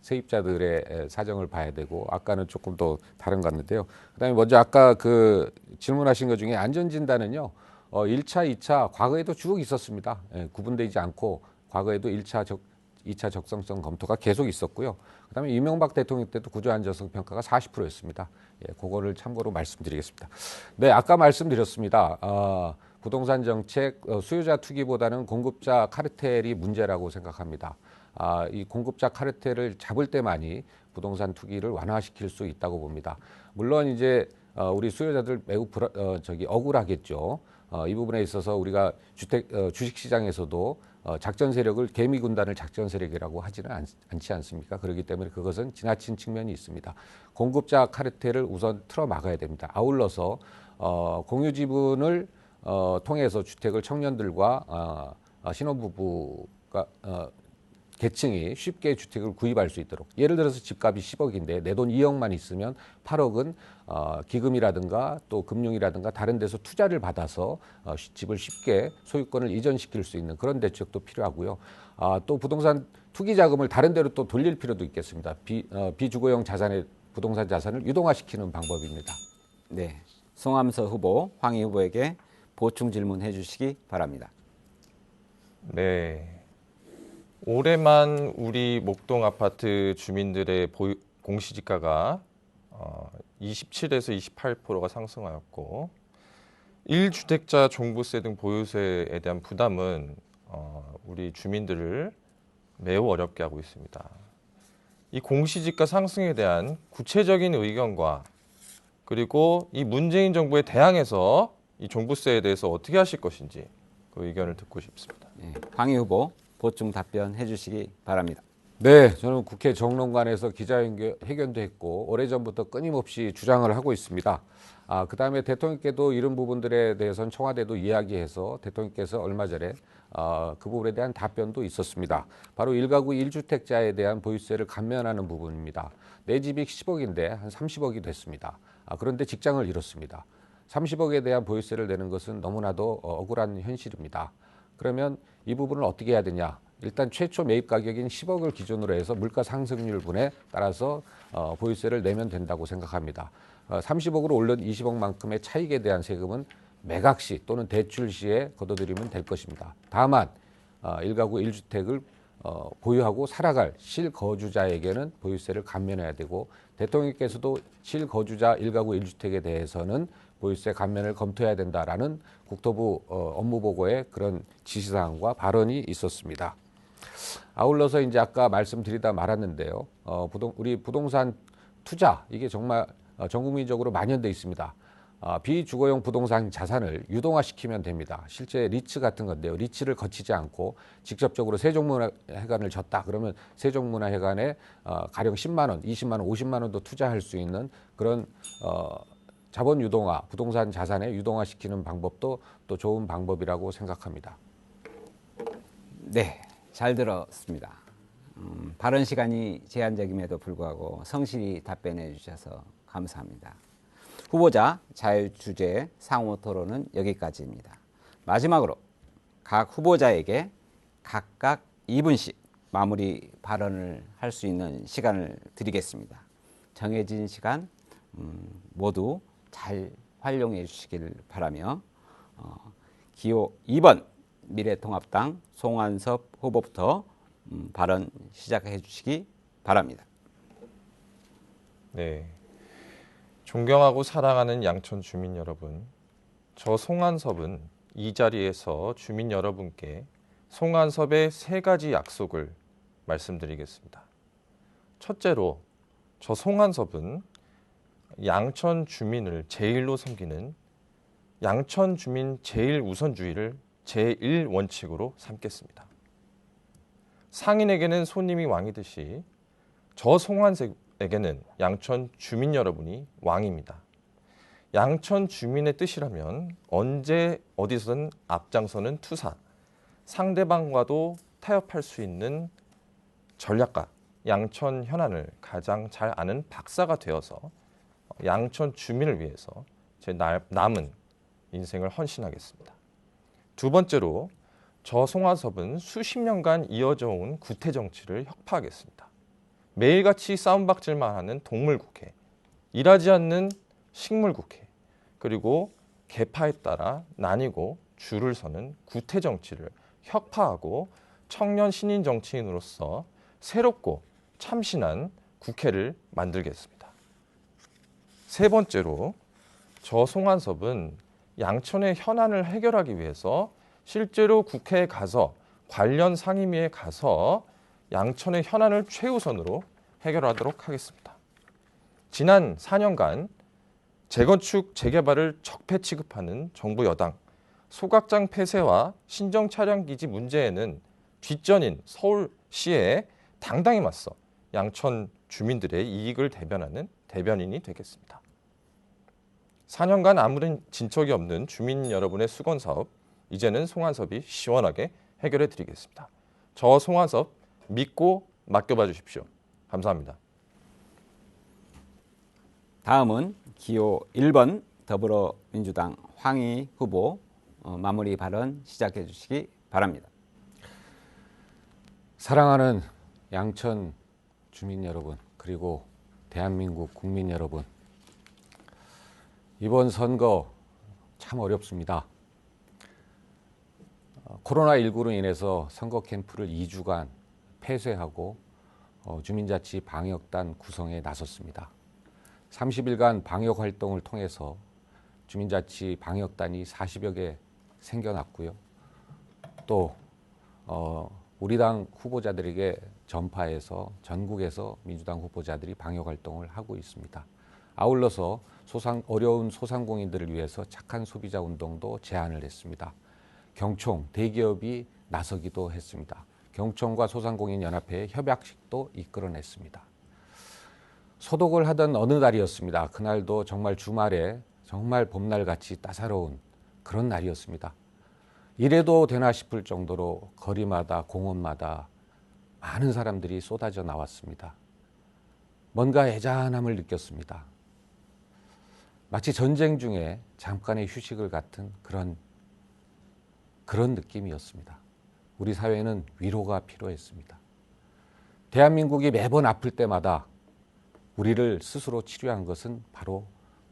세입자들의 사정을 봐야 되고 아까는 조금 더 다른 것 같는데요. 그다음에 먼저 아까 그 질문하신 것 중에 안전진단은요. 1차, 2차 과거에도 쭉 있었습니다. 구분되지 않고 과거에도 1차, 2차 적성성 검토가 계속 있었고요. 그다음에 이명박 대통령 때도 구조안전성 평가가 40%였습니다. 그거를 참고로 말씀드리겠습니다. 네, 아까 말씀드렸습니다. 부동산 정책 수요자 투기보다는 공급자 카르텔이 문제라고 생각합니다. 이 공급자 카르텔을 잡을 때만이 부동산 투기를 완화시킬 수 있다고 봅니다. 물론 이제 우리 수요자들 매우 억울하겠죠. 이 부분에 있어서 우리가 주식 시장에서도 작전 세력을 개미 군단을 작전 세력이라고 하지는 않지 않습니까? 그렇기 때문에 그것은 지나친 측면이 있습니다. 공급자 카르텔을 우선 틀어 막아야 됩니다. 아울러서 공유 지분을 통해서 주택을 청년들과 신혼부부가 계층이 쉽게 주택을 구입할 수 있도록 예를 들어서 집값이 10억인데 내 돈 2억만 있으면 8억은 기금이라든가 또 금융이라든가 다른 데서 투자를 받아서 집을 쉽게 소유권을 이전시킬 수 있는 그런 대책도 필요하고요. 또 부동산 투기 자금을 다른 데로 또 돌릴 필요도 있겠습니다. 비주거용 자산의 부동산 자산을 유동화시키는 방법입니다. 네, 송함서 후보, 황희 후보에게 보충 질문해 주시기 바랍니다. 네. 올해만 우리 목동 아파트 주민들의 공시지가가 27에서 28%가 상승하였고 1주택자 종부세 등 보유세에 대한 부담은 우리 주민들을 매우 어렵게 하고 있습니다. 이 공시지가 상승에 대한 구체적인 의견과 그리고 이 문재인 정부에 대항해서 이 종부세에 대해서 어떻게 하실 것인지 그 의견을 듣고 싶습니다. 네, 황희 후보 보충 답변해 주시기 바랍니다. 네, 저는 국회 정론관에서 기자회견도 했고 오래전부터 끊임없이 주장을 하고 있습니다. 그다음에 대통령께도 이런 부분들에 대해서는 청와대도 이야기해서 대통령께서 얼마 전에 그 부분에 대한 답변도 있었습니다. 바로 1가구 1주택자에 대한 보유세를 감면하는 부분입니다. 내 집이 10억인데 한 30억이 됐습니다. 그런데 직장을 잃었습니다. 30억에 대한 보유세를 내는 것은 너무나도 억울한 현실입니다. 그러면 이 부분을 어떻게 해야 되냐? 일단 최초 매입 가격인 10억을 기준으로 해서 물가 상승률분에 따라서 보유세를 내면 된다고 생각합니다. 30억으로 올린 20억만큼의 차익에 대한 세금은 매각 시 또는 대출 시에 걷어들이면 될 것입니다. 다만 1가구 1주택을 보유하고 살아갈 실거주자에게는 보유세를 감면해야 되고 대통령께서도 실거주자 1가구 1주택에 대해서는 보유세 감면을 검토해야 된다라는 국토부 업무보고에 그런 지시사항과 발언이 있었습니다. 아울러서 이제 아까 말씀드리다 말았는데요. 우리 부동산 투자 이게 정말 전 국민적으로 만연돼 있습니다. 비주거용 부동산 자산을 유동화시키면 됩니다. 실제 리츠 같은 건데요. 리츠를 거치지 않고 직접적으로 세종문화회관을 졌다 그러면 세종문화회관에 가령 10만 원, 20만 원, 50만 원도 투자할 수 있는 그런 자본 유동화, 부동산 자산에 유동화시키는 방법도 또 좋은 방법이라고 생각합니다. 네, 잘 들었습니다. 발언 시간이 제한적임에도 불구하고 성실히 답변해 주셔서 감사합니다. 후보자 자유주제 상호 토론은 여기까지입니다. 마지막으로 각 후보자에게 각각 2분씩 마무리 발언을 할 수 있는 시간을 드리겠습니다. 정해진 시간 모두 잘 활용해 주시길 바라며 기호 2번 미래통합당 송환섭 후보부터 발언 시작해 주시기 바랍니다. 네. 존경하고 사랑하는 양천 주민 여러분, 저 송한섭은 이 자리에서 주민 여러분께 송한섭의 3가지 약속을 말씀드리겠습니다. 첫째로, 저 송한섭은 양천 주민을 제일로 섬기는 양천 주민 제일우선주의를 제1원칙으로 삼겠습니다. 상인에게는 손님이 왕이듯이 저 송한섭에게는 양천 주민 여러분이 왕입니다. 양천 주민의 뜻이라면 언제 어디서든 앞장서는 투사, 상대방과도 타협할 수 있는 전략가, 양천 현안을 가장 잘 아는 박사가 되어서 양천 주민을 위해서 제 남은 인생을 헌신하겠습니다. 두 번째로, 저 송한섭은 수십 년간 이어져 온 구태 정치를 혁파하겠습니다. 매일같이 싸움박질만 하는 동물국회, 일하지 않는 식물국회, 그리고 계파에 따라 나뉘고 줄을 서는 구태 정치를 혁파하고 청년 신인 정치인으로서 새롭고 참신한 국회를 만들겠습니다. 세 번째로, 저 송한섭은 양천의 현안을 해결하기 위해서 실제로 국회에 가서 관련 상임위에 가서 양천의 현안을 최우선으로 해결하도록 하겠습니다. 지난 4년간 재건축, 재개발을 적폐 취급하는 정부 여당, 소각장 폐쇄와 신정 차량기지 문제에는 뒷전인 서울시에 당당히 맞서 양천 주민들의 이익을 대변하는 대변인이 되겠습니다. 4년간 아무런 진척이 없는 주민 여러분의 수건 사업, 이제는 송한섭이 시원하게 해결해 드리겠습니다. 저 송한섭 믿고 맡겨봐 주십시오. 감사합니다. 다음은 기호 1번 더불어민주당 황희 후보 마무리 발언 시작해 주시기 바랍니다. 사랑하는 양천 주민 여러분, 그리고 대한민국 국민 여러분, 이번 선거 참 어렵습니다. 코로나19로 인해서 선거 캠프를 2주간 폐쇄하고 주민자치 방역단 구성에 나섰습니다. 30일간 방역 활동을 통해서 주민자치 방역단이 40여 개 생겨났고요. 또 우리 당 후보자들에게 전파해서 전국에서 민주당 후보자들이 방역 활동을 하고 있습니다. 아울러서 어려운 소상공인들을 위해서 착한 소비자 운동도 제안을 했습니다. 경총, 대기업이 나서기도 했습니다. 경총과 소상공인연합회의 협약식도 이끌어냈습니다. 소독을 하던 어느 날이었습니다. 그날도 정말 주말에 정말 봄날같이 따사로운 그런 날이었습니다. 이래도 되나 싶을 정도로 거리마다 공원마다 많은 사람들이 쏟아져 나왔습니다. 뭔가 애잔함을 느꼈습니다. 마치 전쟁 중에 잠깐의 휴식을 같은 그런 느낌이었습니다. 우리 사회는 위로가 필요했습니다. 대한민국이 매번 아플 때마다 우리를 스스로 치료한 것은 바로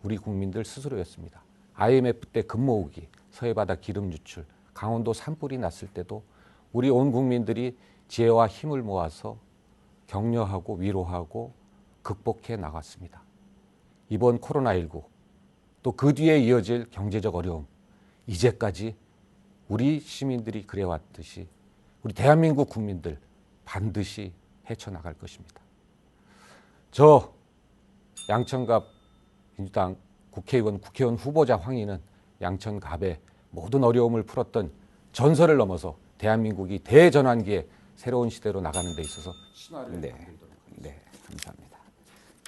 우리 국민들 스스로였습니다. IMF 때 금 모으기, 서해바다 기름 유출, 강원도 산불이 났을 때도 우리 온 국민들이 지혜와 힘을 모아서 격려하고 위로하고 극복해 나갔습니다. 이번 코로나19 또 그 뒤에 이어질 경제적 어려움, 이제까지 우리 시민들이 그래왔듯이 우리 대한민국 국민들 반드시 헤쳐나갈 것입니다. 저 양천갑 민주당 국회의원 후보자 황희는 양천갑의 모든 어려움을 풀었던 전설을 넘어서 대한민국이 대전환기에 새로운 시대로 나가는 데 있어서 신화를 만들도록 하겠습니다. 네, 감사합니다.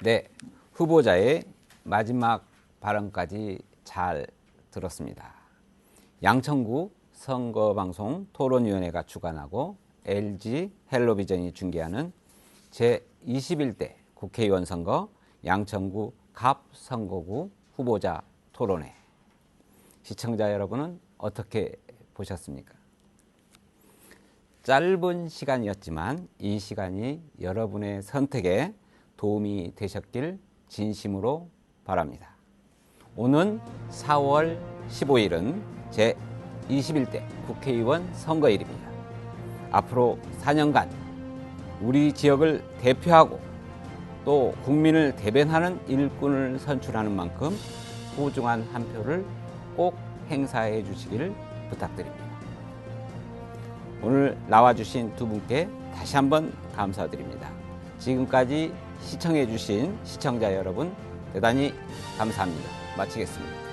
네, 후보자의 마지막 발언까지 잘 들었습니다. 양천구 선거방송 토론위원회가 주관하고 LG 헬로비전이 중계하는 제21대 국회의원 선거 양천구 갑 선거구 후보자 토론회. 시청자 여러분은 어떻게 보셨습니까? 짧은 시간이었지만 이 시간이 여러분의 선택에 도움이 되셨길 진심으로 바랍니다. 오는 4월 15일은 제21대 국회의원 선거일입니다. 앞으로 4년간 우리 지역을 대표하고 또 국민을 대변하는 일꾼을 선출하는 만큼 소중한 한 표를 꼭 행사해 주시기를 부탁드립니다. 오늘 나와주신 두 분께 다시 한번 감사드립니다. 지금까지 시청해 주신 시청자 여러분 대단히 감사합니다. 마치겠습니다.